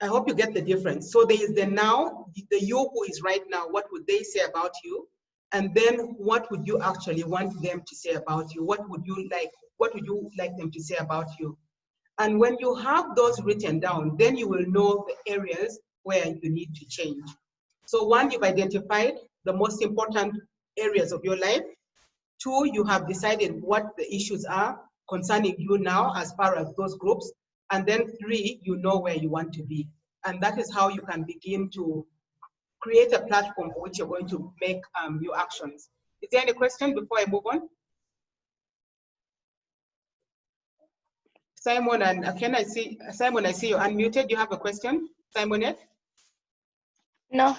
I hope you get the difference. So there is the now, the you who is right now, what would they say about you? And then what would you actually want them to say about you? What would you like them to say about you? And when you have those written down, then you will know the areas where you need to change. So 1, you've identified the most important areas of your life. 2, you have decided what the issues are concerning you now as far as those groups. And then 3, you know where you want to be. And that is how you can begin to create a platform for which you're going to make your actions. Is there any question before I move on? Simon and Oketta, I see you unmuted. You have a question, Simonette? No.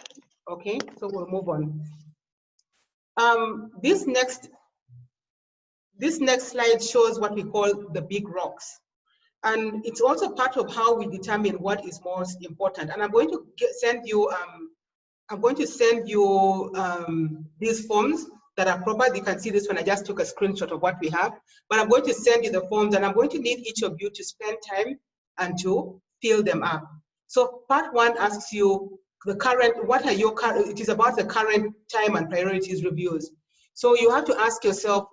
Okay, so we'll move on. This next slide shows what we call the big rocks. And it's also part of how we determine what is most important. And I'm going to send you these forms that are proper. You can see this one. I just took a screenshot of what we have. But I'm going to send you the forms, and I'm going to need each of you to spend time and to fill them up. So part 1 asks you the current, what are your current, it is about the current time and priorities reviews. So you have to ask yourself,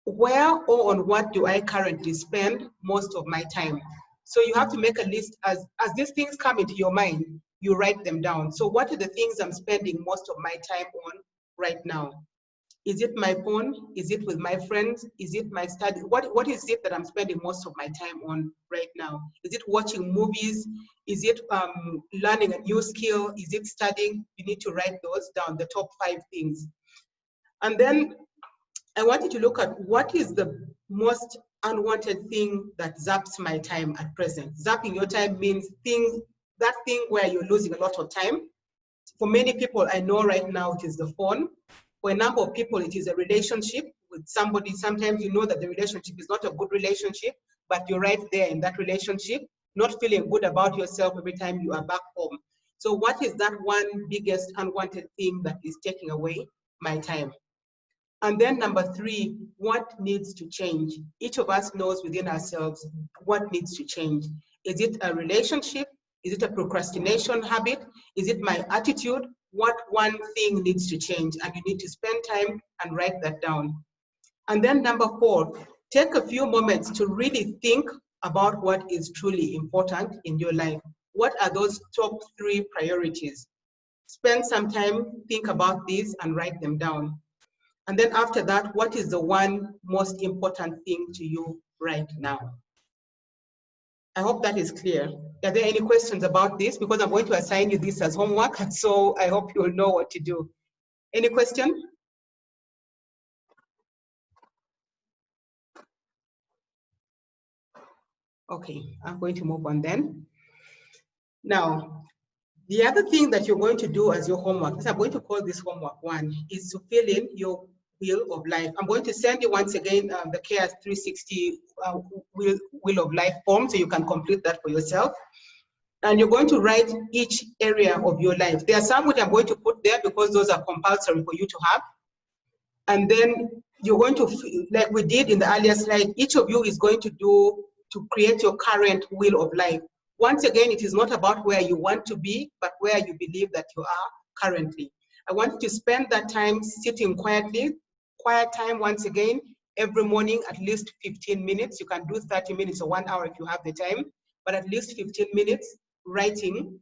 where or on what do I currently spend most of my time? So you have to make a list as these things come into your mind, you write them down. So what are the things I'm spending most of my time on right now? Is it my phone? Is it with my friends? Is it my study? What is it that I'm spending most of my time on right now? Is it watching movies? Is it learning a new skill? Is it studying? You need to write those down, the top 5 things. And then I want you to look at what is the most unwanted thing that zaps my time at present. Zapping your time means that thing where you're losing a lot of time. For many people, I know right now it is the phone. For a number of people, it is a relationship with somebody. Sometimes you know that the relationship is not a good relationship, but you're right there in that relationship, not feeling good about yourself every time you are back home. So what is that one biggest unwanted thing that is taking away my time? And then number 3, what needs to change? Each of us knows within ourselves what needs to change. Is it a relationship? Is it a procrastination habit? Is it my attitude? What one thing needs to change? And you need to spend time and write that down. And then number 4, take a few moments to really think about what is truly important in your life. What are those top 3 priorities? Spend some time, think about these and write them down. And then after that, what is the one most important thing to you right now? I hope that is clear. Are there any questions about this? Because I'm going to assign you this as homework, so I hope you will know what to do. Any question? Okay, I'm going to move on then. Now, the other thing that you're going to do as your homework, I'm going to call this homework 1, is to fill in your wheel of life. I'm going to send you once again the CARE360 wheel of life form, so you can complete that for yourself. And you're going to write each area of your life. There are some which I'm going to put there because those are compulsory for you to have. And then you're going to, like we did in the earlier slide, each of you is going to create your current wheel of life. Once again, it is not about where you want to be, but where you believe that you are currently. I want you to spend that time sitting quietly, quiet time once again, every morning, at least 15 minutes. You can do 30 minutes or 1 hour if you have the time, but at least 15 minutes writing,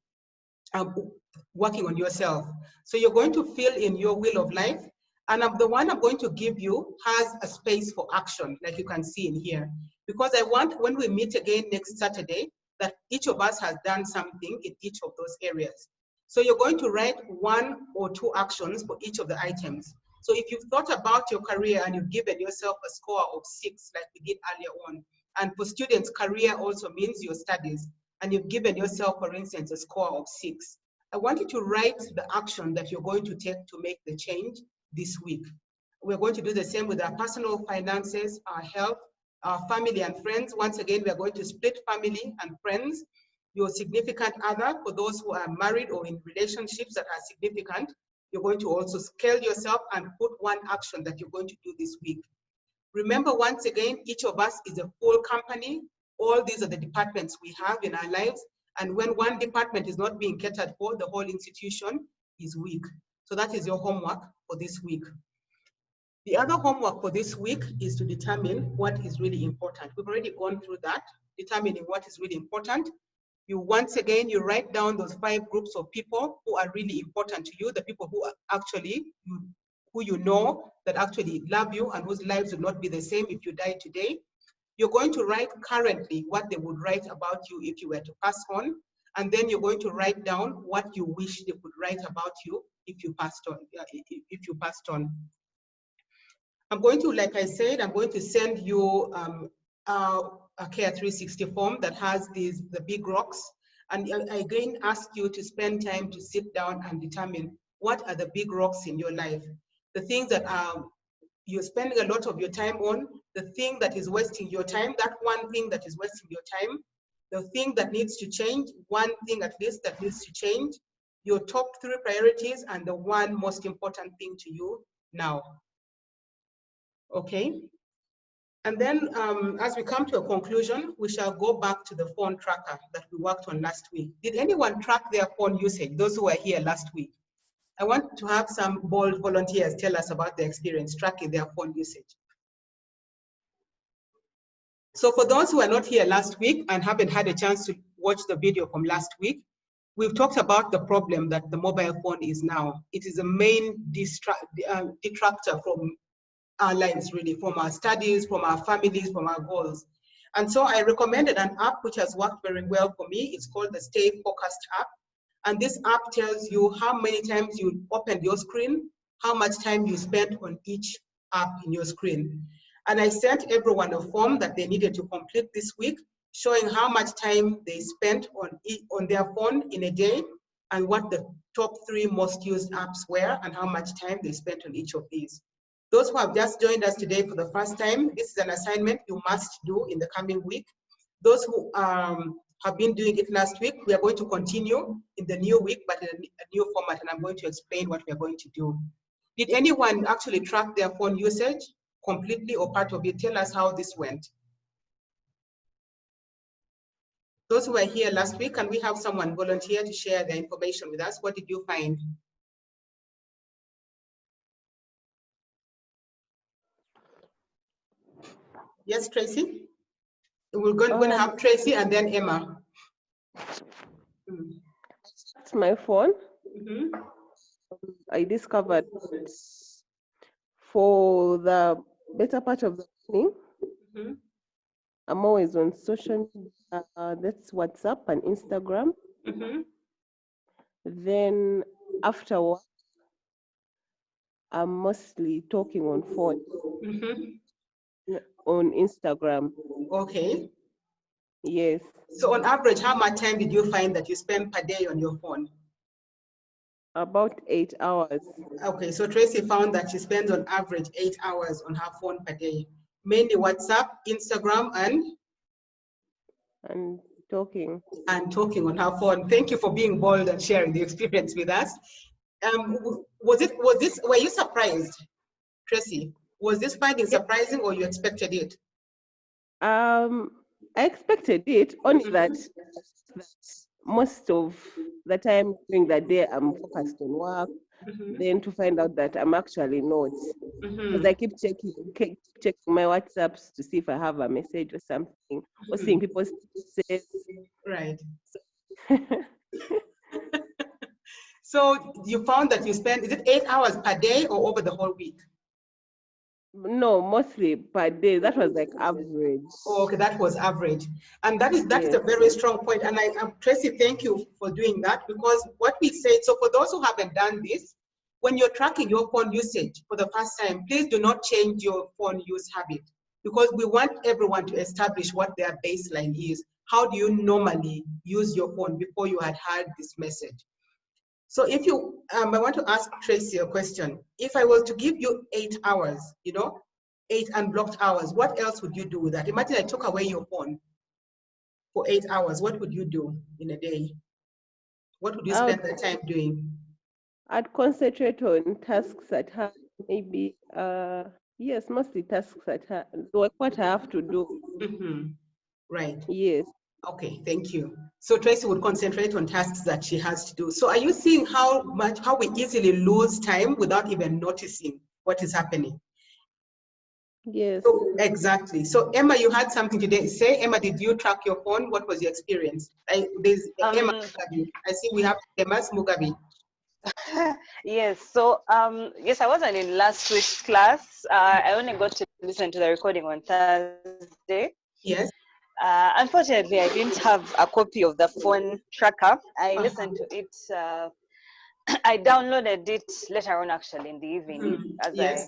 working on yourself. So you're going to fill in your wheel of life. And the one I'm going to give you has a space for action, like you can see in here. Because I want, when we meet again next Saturday, that each of us has done something in each of those areas. So you're going to write 1 or 2 actions for each of the items. So if you've thought about your career and you've given yourself a score of 6, like we did earlier on, and for students, career also means your studies, and you've given yourself, for instance, a score of 6, I want you to write the action that you're going to take to make the change this week. We're going to do the same with our personal finances, our health, our family and friends. Once again, we are going to split family and friends. Your significant other, for those who are married or in relationships that are significant, you're going to also scale yourself and put 1 action that you're going to do this week. Remember, once again, each of us is a full company. All these are the departments we have in our lives. And when one department is not being catered for, the whole institution is weak. So that is your homework for this week. The other homework for this week is to determine what is really important. We've already gone through that, determining what is really important. You, once again, you write down those 5 groups of people who are really important to you, the people who are actually, who you know that actually love you and whose lives will not be the same if you die today. You're going to write currently what they would write about you if you were to pass on. And then you're going to write down what you wish they could write about you if you passed on. I'm going to, like I said, I'm going to send you a CARE360 form that has the big rocks. And I again ask you to spend time to sit down and determine what are the big rocks in your life. The things that you're spending a lot of your time on, the thing that is wasting your time, that one thing that is wasting your time, the thing that needs to change, one thing at least that needs to change, your top 3 priorities, and the one most important thing to you now. Okay? And then as we come to a conclusion, we shall go back to the phone tracker that we worked on last week. Did anyone track their phone usage, those who were here last week? I want to have some bold volunteers tell us about their experience tracking their phone usage. So for those who are not here last week and haven't had a chance to watch the video from last week, we've talked about the problem that the mobile phone is now. It is a main detractor from our lives, really, from our studies, from our families, from our goals. And so I recommended an app which has worked very well for me. It's called the Stay Focused app. And this app tells you how many times you opened your screen, how much time you spent on each app in your screen. And I sent everyone a form that they needed to complete this week, showing how much time they spent on their phone in a day and what the top 3 most used apps were and how much time they spent on each of these. Those who have just joined us today for the first time, this is an assignment you must do in the coming week. Those who have been doing it last week, we are going to continue in the new week, but in a new format, and I'm going to explain what we are going to do. Did anyone actually track their phone usage completely or part of it? Tell us how this went. Those who were here last week, can we have someone volunteer to share their information with us? What did you find? Yes, Tracy? We're going to have Tracy and then Emma. That's my phone. I discovered for the better part of the evening, I'm always on social media. That's WhatsApp and Instagram. Then after work, I'm mostly talking on phone, on Instagram. Okay. Yes. So on average, how much time did you find that you spend per day on your phone? About 8 hours. Okay, so Tracy found that she spends on average 8 hours on her phone per day. Mainly WhatsApp, Instagram, and talking. And talking on her phone. Thank you for being bold and sharing the experience with us. Were you surprised, Tracy? Was this finding surprising or you expected it? I expected it, only that most of the time during the day I'm focused on work. Then to find out that I'm actually not, because I keep checking my WhatsApps to see if I have a message or something, or seeing people's statuses. Right. So you found that you spend, is it 8 hours per day or over the whole week? No, mostly per day. That was like average. Oh, okay, that was average. And that is a very strong point. And Tracy, thank you for doing that, because what we said, so for those who haven't done this, when you're tracking your phone usage for the first time, please do not change your phone use habit, because we want everyone to establish what their baseline is. How do you normally use your phone before you had heard this message? So if you, I want to ask Tracy a question. If I was to give you 8 hours, 8 unblocked hours, what else would you do with that? Imagine I took away your phone for 8 hours. What would you do in a day? What would you spend the time doing? I'd concentrate on tasks at hand, maybe, yes, mostly tasks at hand, like what I have to do. Right. Yes. Okay, thank you. So Tracy would concentrate on tasks that she has to do. So are you seeing how we easily lose time without even noticing what is happening? Yes. So, exactly. So Emma, you had something today. Say, Emma, did you track your phone? What was your experience? There's Emma Mugabe. I see we have Emma's Mugabe. Yes, so yes, I wasn't in last week's class. I only got to listen to the recording on Thursday. Yes. Unfortunately, I didn't have a copy of the phone tracker. I listened to it. I downloaded it later on, actually, in the evening,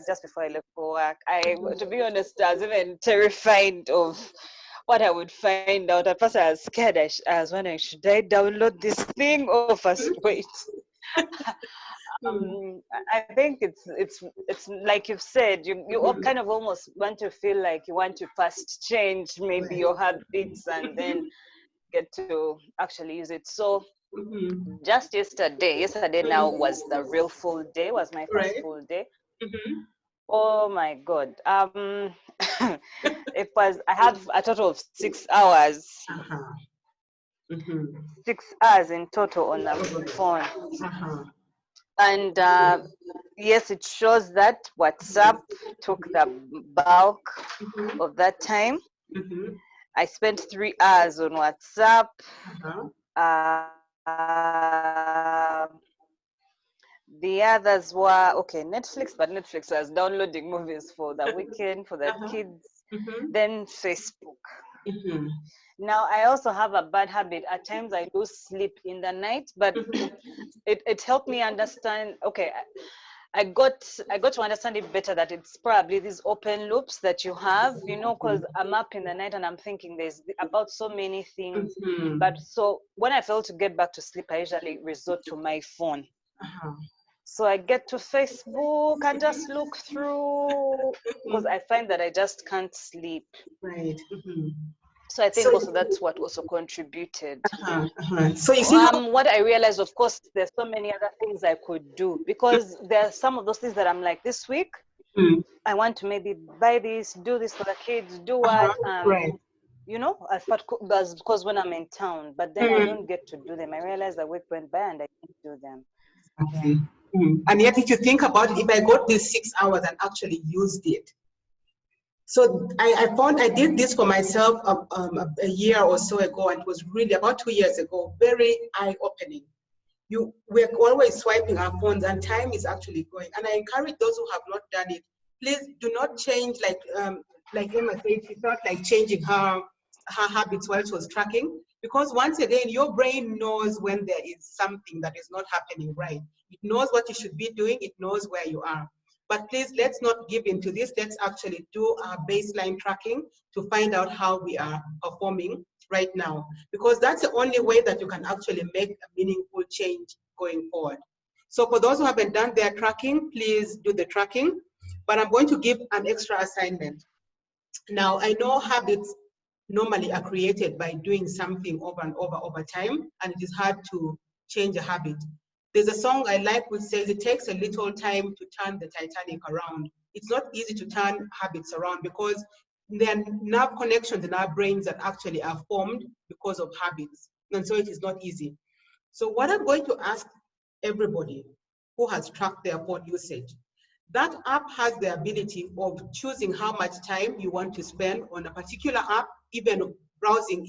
just before I left for work. To be honest, I was even terrified of what I would find out. At first, I was scared. I was wondering, should I download this thing or first wait? I think it's like you've said, you kind of almost want to feel like you want to first change maybe your habits and then get to actually use it. So just yesterday now was the real full day, was my first full day. Oh my God. It was, I had a total of 6 hours. 6 hours in total on the phone. And yes, it shows that WhatsApp took the bulk of that time. I spent 3 hours on WhatsApp. The others were, Netflix, but Netflix was downloading movies for the weekend, for the kids. Then Facebook. Now, I also have a bad habit. At times I lose sleep in the night, but it helped me understand, I got to understand it better, that it's probably these open loops that you have, because I'm up in the night and I'm thinking there's about so many things. But so when I fail to get back to sleep, I usually resort to my phone. So I get to Facebook and just look through, because I find that I just can't sleep. Right. So I think also that's what also contributed. So you see what I realized, of course, there's so many other things I could do, because there are some of those things that I'm like, this week, I want to maybe buy this, do this for the kids, do what, I thought that's because when I'm in town, but then I don't get to do them. I realized the week went by and I didn't do them. Okay. And yet, if you think about it, if I got these 6 hours and actually used it, So I found I did this for myself a year or so ago, and it was really about 2 years ago, very eye-opening. We're always swiping our phones and time is actually going. And I encourage those who have not done it, please do not change, like Emma said, she felt like changing her habits while she was tracking, because once again, your brain knows when there is something that is not happening right. It knows what you should be doing, it knows where you are. But please, let's not give into this. Let's actually do our baseline tracking to find out how we are performing right now, because that's the only way that you can actually make a meaningful change going forward. So for those who haven't done their tracking, please do the tracking, but I'm going to give an extra assignment. Now, I know habits normally are created by doing something over and over time, and it is hard to change a habit. There's a song I like which says it takes a little time to turn the Titanic around. It's not easy to turn habits around because there are nerve connections in our brains that actually are formed because of habits. And so it is not easy. So what I'm going to ask everybody who has tracked their phone usage, that app has the ability of choosing how much time you want to spend on a particular app, even browsing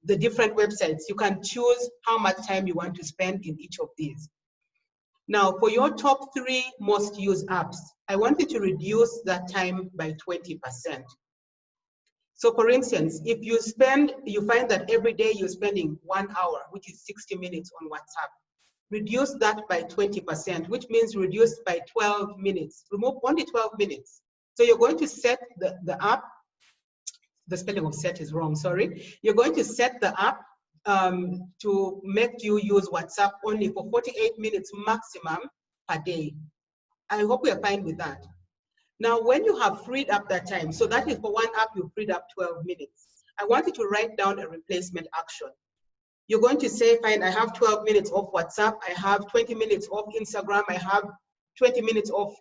the different websites. You can choose how much time you want to spend in each of these. Now, for your top 3 most used apps, I want you to reduce that time by 20%. So for instance, if you find that every day you're spending 1 hour, which is 60 minutes on WhatsApp, reduce that by 20%, which means reduce by 12 minutes. Remove only 12 minutes. So you're going to set the app, the spelling of set is wrong, sorry. You're going to set the app to make you use WhatsApp only for 48 minutes maximum per day. I hope we are fine with that. Now, when you have freed up that time, so that is for one app, you freed up 12 minutes. I want you to write down a replacement action. You're going to say, fine, I have 12 minutes of WhatsApp, I have 20 minutes of Instagram, I have 20 minutes of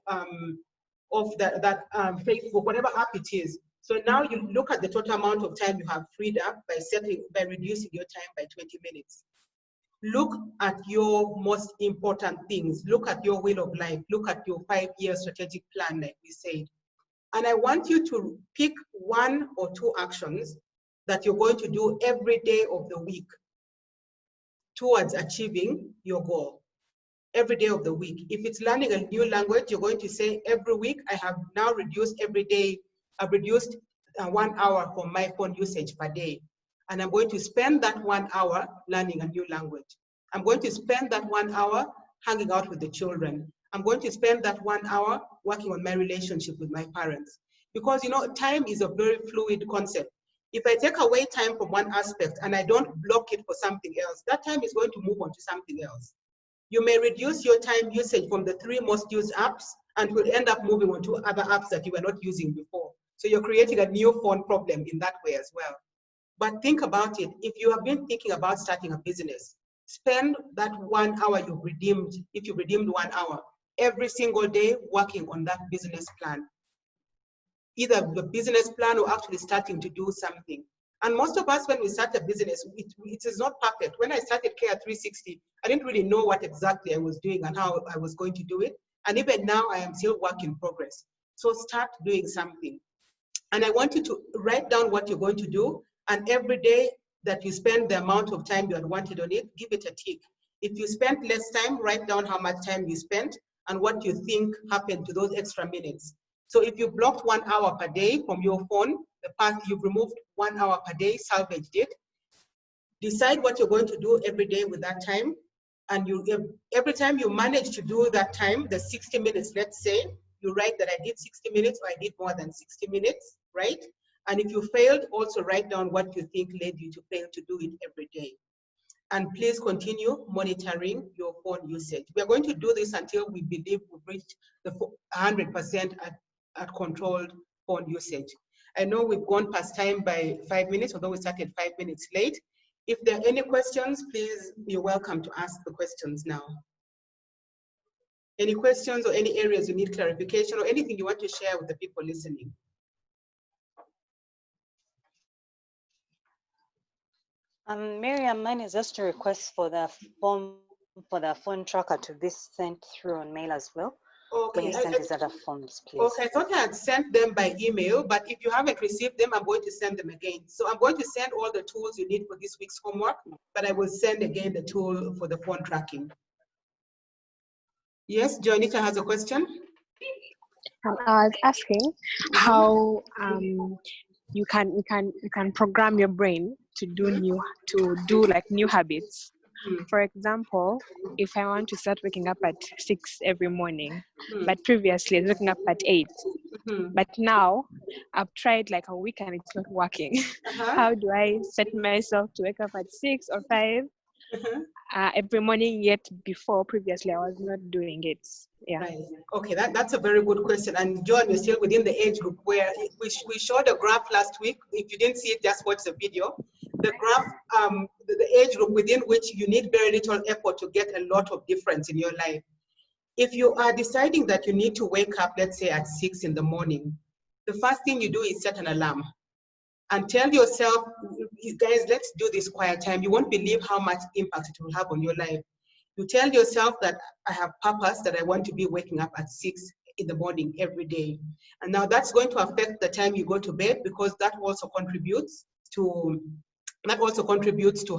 Facebook, whatever app it is. So now you look at the total amount of time you have freed up by reducing your time by 20 minutes. Look at your most important things. Look at your wheel of life. Look at your 5-year strategic plan, like we said. And I want you to pick 1 or 2 actions that you're going to do every day of the week towards achieving your goal. Every day of the week. If it's learning a new language, you're going to say, every week I have now reduced every day, I've reduced 1 hour from my phone usage per day. And I'm going to spend that 1 hour learning a new language. I'm going to spend that 1 hour hanging out with the children. I'm going to spend that 1 hour working on my relationship with my parents. Because, you know, time is a very fluid concept. If I take away time from one aspect and I don't block it for something else, that time is going to move on to something else. You may reduce your time usage from the 3 most used apps and will end up moving on to other apps that you were not using before. So you're creating a new phone problem in that way as well. But think about it. If you have been thinking about starting a business, spend that 1 hour you've redeemed, if you redeemed 1 hour, every single day working on that business plan. Either the business plan or actually starting to do something. And most of us, when we start a business, it is not perfect. When I started CARE360, I didn't really know what exactly I was doing and how I was going to do it. And even now, I am still work in progress. So start doing something. And I want you to write down what you're going to do. And every day that you spend the amount of time you had wanted on it, give it a tick. If you spent less time, write down how much time you spent and what you think happened to those extra minutes. So if you blocked 1 hour per day from your phone, the fact you've removed 1 hour per day, salvaged it. Decide what you're going to do every day with that time. And every time you manage to do that time, the 60 minutes, let's say, you write that I did 60 minutes or I did more than 60 minutes, right? And if you failed, also write down what you think led you to fail to do it every day. And please continue monitoring your phone usage. We are going to do this until we believe we've reached the 100% at controlled phone usage. I know we've gone past time by 5 minutes, although we started 5 minutes late. If there are any questions, please, you're welcome to ask the questions now. Any questions or any areas you need clarification or anything you want to share with the people listening? Miriam, mine is just a request for the phone tracker to be sent through on mail as well. Okay. when you send these other forms, please. Okay, I thought I had sent them by email, but if you haven't received them, I'm going to send them again. So I'm going to send all the tools you need for this week's homework, but I will send again the tool for the phone tracking. Yes, Joanita has a question. I was asking how you can program your brain to do like new habits. For example, if I want to start waking up at 6 every morning, but previously I was waking up at 8, but now I've tried like a week and it's not working. How do I set myself to wake up at 6 or 5 every morning, yet before previously I was not doing it? Yeah. Right. Okay, that's a very good question. And John, you're still within the age group where we showed a graph last week. If you didn't see it, just watch the video. The graph, the age group within which you need very little effort to get a lot of difference in your life. If you are deciding that you need to wake up, let's say at 6 in the morning, the first thing you do is set an alarm and tell yourself, guys, let's do this quiet time. You won't believe how much impact it will have on your life. You tell yourself that I have purpose, that I want to be waking up at 6 in the morning every day. And now that's going to affect the time you go to bed, because that also contributes to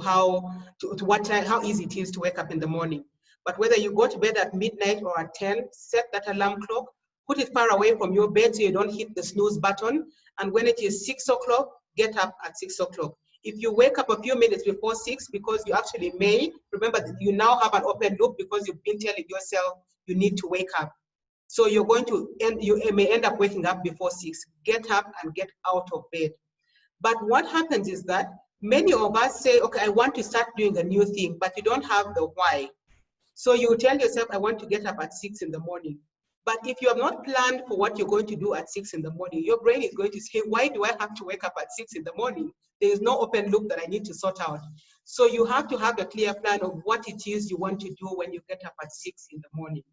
how easy it is to wake up in the morning. But whether you go to bed at midnight or at 10, set that alarm clock, put it far away from your bed so you don't hit the snooze button. And when it is 6 o'clock, get up at 6 o'clock. If you wake up a few minutes before 6, because you actually may, remember that you now have an open loop because you've been telling yourself you need to wake up. So you may end up waking up before 6. Get up and get out of bed. But what happens is that many of us say, okay, I want to start doing a new thing, but you don't have the why. So you tell yourself, I want to get up at 6 in the morning. But if you have not planned for what you're going to do at 6 in the morning, your brain is going to say, why do I have to wake up at 6 in the morning? There is no open loop that I need to sort out. So you have to have a clear plan of what it is you want to do when you get up at 6 in the morning.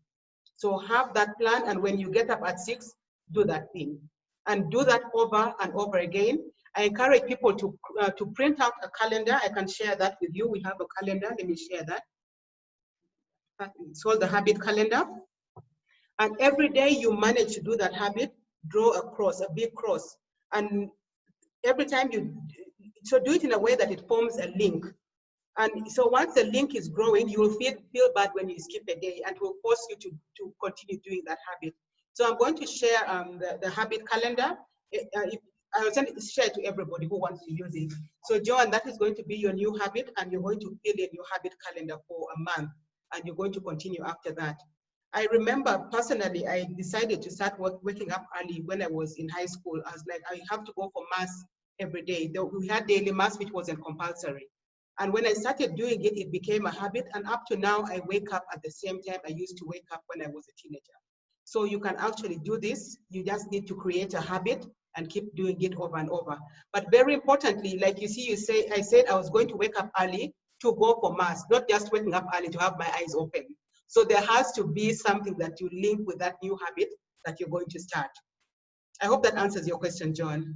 So have that plan, and when you get up at 6, do that thing. And do that over and over again. I encourage people to print out a calendar. I can share that with you. We have a calendar. Let me share that. It's called the habit calendar. And every day you manage to do that habit, draw a cross, a big cross. And every time so do it in a way that it forms a link. And so once the link is growing, you will feel bad when you skip a day, and it will force you to continue doing that habit. So I'm going to share the habit calendar. I will share it to everybody who wants to use it. So Joan, that is going to be your new habit, and you're going to fill in your habit calendar for a month, and you're going to continue after that. I remember personally, I decided to start waking up early when I was in high school. I was like, I have to go for mass every day. We had daily mass, which wasn't compulsory. And when I started doing it, it became a habit. And up to now, I wake up at the same time I used to wake up when I was a teenager. So you can actually do this. You just need to create a habit and keep doing it over and over. But very importantly, like you see, I said I was going to wake up early to go for mass, not just waking up early to have my eyes open. So there has to be something that you link with that new habit that you're going to start. I hope that answers your question, John.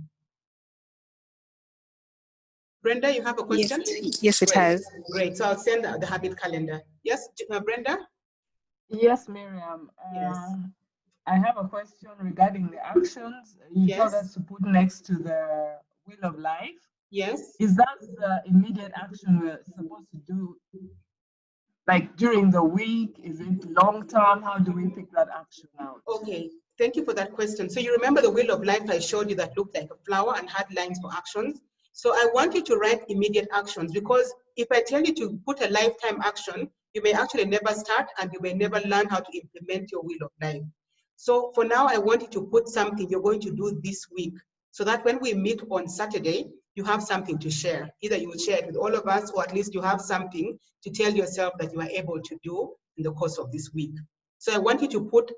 Brenda, you have a question? Yes, it has. Great, so I'll send the habit calendar. Yes, Brenda? Yes, Miriam. Yes. I have a question regarding the actions you told us to put next to the wheel of life. Yes. Is that the immediate action we're supposed to do? Like during the week? Is it long term? How do we pick that action out? Okay, thank you for that question. So you remember the wheel of life I showed you that looked like a flower and had lines for actions? So I want you to write immediate actions, because if I tell you to put a lifetime action, you may actually never start and you may never learn how to implement your wheel of life. So for now, I want you to put something you're going to do this week, so that when we meet on Saturday, you have something to share. Either you will share it with all of us, or at least you have something to tell yourself that you are able to do in the course of this week. So I want you to put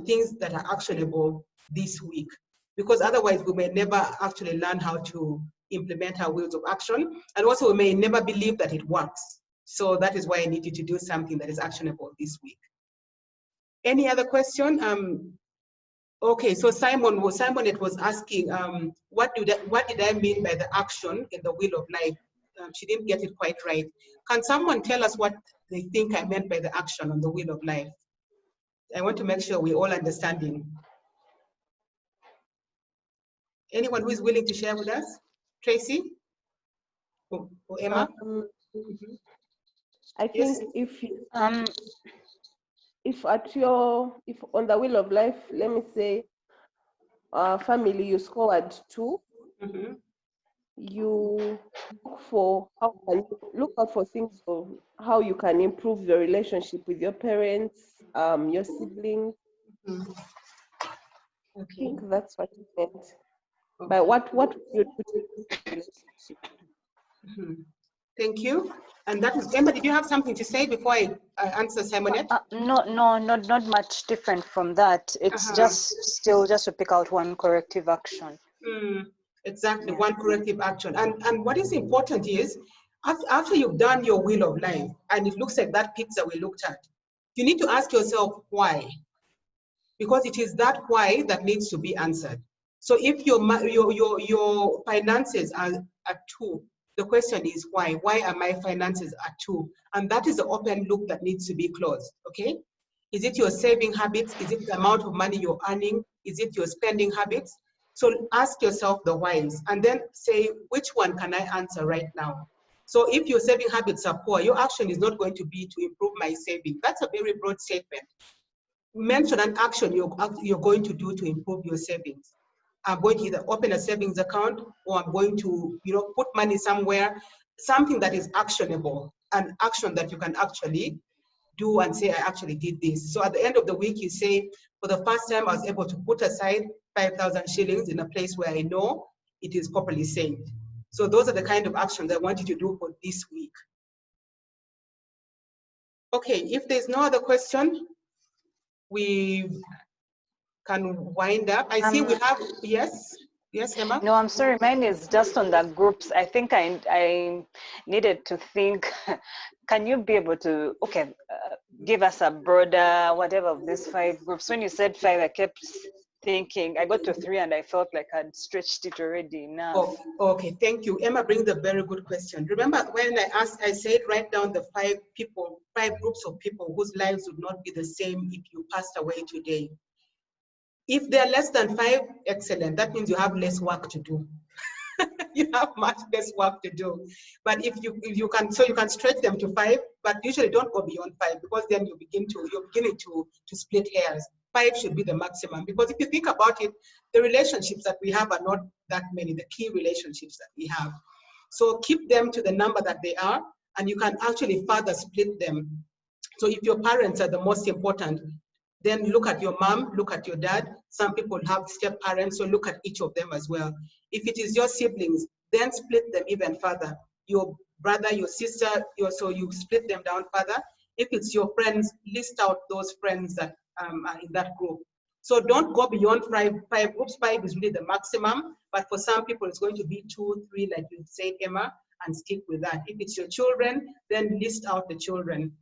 things that are actionable this week, because otherwise we may never actually learn how to implement our wheels of action. And also we may never believe that it works. So that is why I need you to do something that is actionable this week. Any other question? Okay, so Simon was asking, what did I mean by the action in the wheel of life? She didn't get it quite right. Can someone tell us what they think I meant by the action on the wheel of life? I want to make sure we're all understanding. Anyone who is willing to share with us? Tracy? Or Emma? I Yes. think if on the wheel of life, let me say, family, you scored 2. You look out for things of how you can improve your relationship with your parents, your siblings. I think that's what it meant. But what would you do to relationship? Thank you. And that is Emma. Did you have something to say before I answer Simonette? No, not much different from that. It's just to pick out one corrective action. Exactly, one corrective action. And what is important is, after you've done your wheel of life, and it looks like that picture we looked at, you need to ask yourself why. Because it is that why that needs to be answered. So if your finances are at 2, the question is why? Why are my finances at 2? And that is the open loop that needs to be closed, okay? Is it your saving habits? Is it the amount of money you're earning? Is it your spending habits? So ask yourself the whys and then say, which one can I answer right now? So if your saving habits are poor, your action is not going to be to improve my saving. That's a very broad statement. Mention an action you're going to do to improve your savings. I'm going to either open a savings account, or I'm going to put money somewhere, something that is actionable, an action that you can actually do and say, I actually did this. So at the end of the week, you say, for the first time, I was able to put aside 5,000 shillings in a place where I know it is properly saved. So those are the kind of actions I want you to do for this week. Okay, if there's no other question, we can wind up. I see we have, yes, Emma? No, I'm sorry, mine is just on the groups. I think I needed to think, can you be able to, give us a broader, whatever of these 5 groups. When you said 5, I kept thinking, I got to 3 and I felt like I'd stretched it already enough. Okay, thank you. Emma brings a very good question. Remember when I said write down the 5 groups of people whose lives would not be the same if you passed away today. If they're less than 5, excellent. That means you have less work to do. You have much less work to do. But if you can, so you can stretch them to 5, but usually don't go beyond 5, because then you're beginning to split hairs. 5 should be the maximum, because if you think about it, the relationships that we have are not that many, the key relationships that we have. So keep them to the number that they are, and you can actually further split them. So if your parents are the most important, then look at your mom, look at your dad. Some people have step parents, so look at each of them as well. If it is your siblings, then split them even further. Your brother, your sister, so you split them down further. If it's your friends, list out those friends that are in that group. So don't go beyond 5 groups. 5 is really the maximum, but for some people it's going to be 2, 3, like you said, Emma, and stick with that. If it's your children, then list out the children.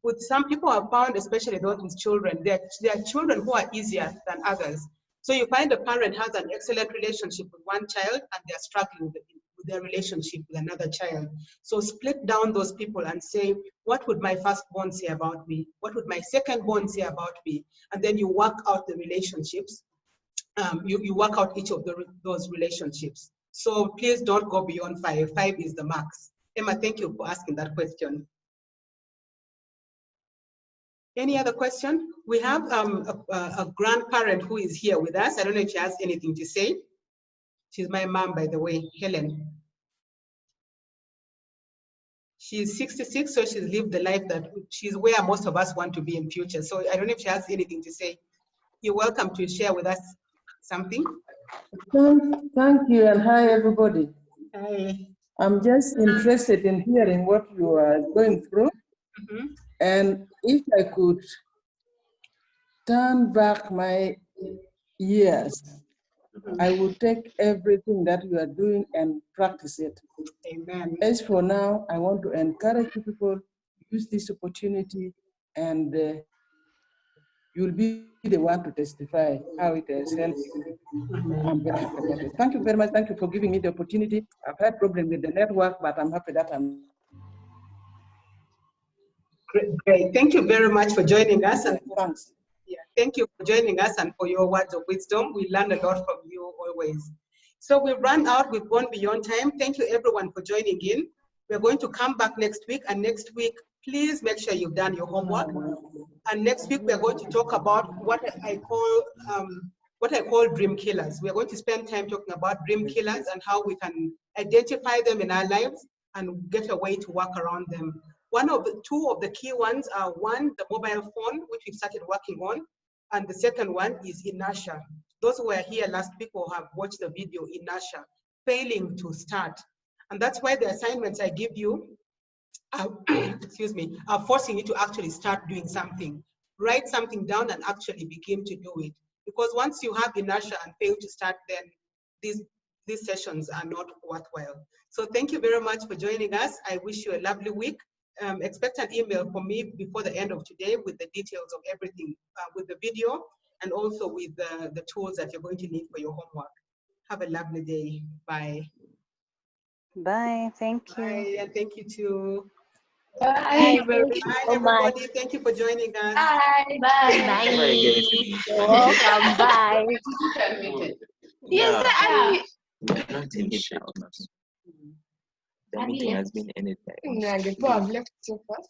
With some people have found, especially those with children, there are children who are easier than others. So you find a parent has an excellent relationship with one child and they're struggling with their relationship with another child. So split down those people and say, what would my firstborn say about me? What would my secondborn say about me? And then you work out the relationships. You work out each of those relationships. So please don't go beyond 5. 5 is the max. Emma, thank you for asking that question. Any other question? We have a grandparent who is here with us. I don't know if she has anything to say. She's my mom, by the way, Helen. She's 66, so she's lived the life that she's where most of us want to be in future. So I don't know if she has anything to say. You're welcome to share with us something. Thank you, and hi, everybody. Hi. I'm just interested in hearing what you are going through. And if I could turn back my years, I would take everything that you are doing and practice it. Amen. As for now, I want to encourage you people to use this opportunity, and you'll be the one to testify how it has helped you. I'm very happy about it. Thank you very much. Thank you for giving me the opportunity. I've had problems with the network, but I'm happy that I'm. Great. Thank you very much for joining us. And thanks. Yeah. Thank you for joining us and for your words of wisdom. We learn a lot from you always. So we've run out, we've gone beyond time. Thank you everyone for joining in. We're going to come back next week, and next week, please make sure you've done your homework. And next week, we're going to talk about what I call dream killers. We're going to spend time talking about dream killers and how we can identify them in our lives and get a way to work around them. Two of the key ones are, one, the mobile phone, which we've started working on, and the second one is inertia. Those who were here last week will have watched the video, inertia, failing to start. And that's why the assignments I give you are, excuse me, are forcing you to actually start doing something. Write something down and actually begin to do it. Because once you have inertia and fail to start, then these sessions are not worthwhile. So thank you very much for joining us. I wish you a lovely week. Expect an email from me before the end of today with the details of everything, with the video and also with the tools that you're going to need for your homework. Have a lovely day. Bye. Bye. Thank you. Bye, and thank you too. Bye. Bye, everybody. Thank you for joining us. Bye. Bye. Bye. You're welcome. Bye. Yeah. Yes, Not any shouters. The meeting has been ended. I've left so fast.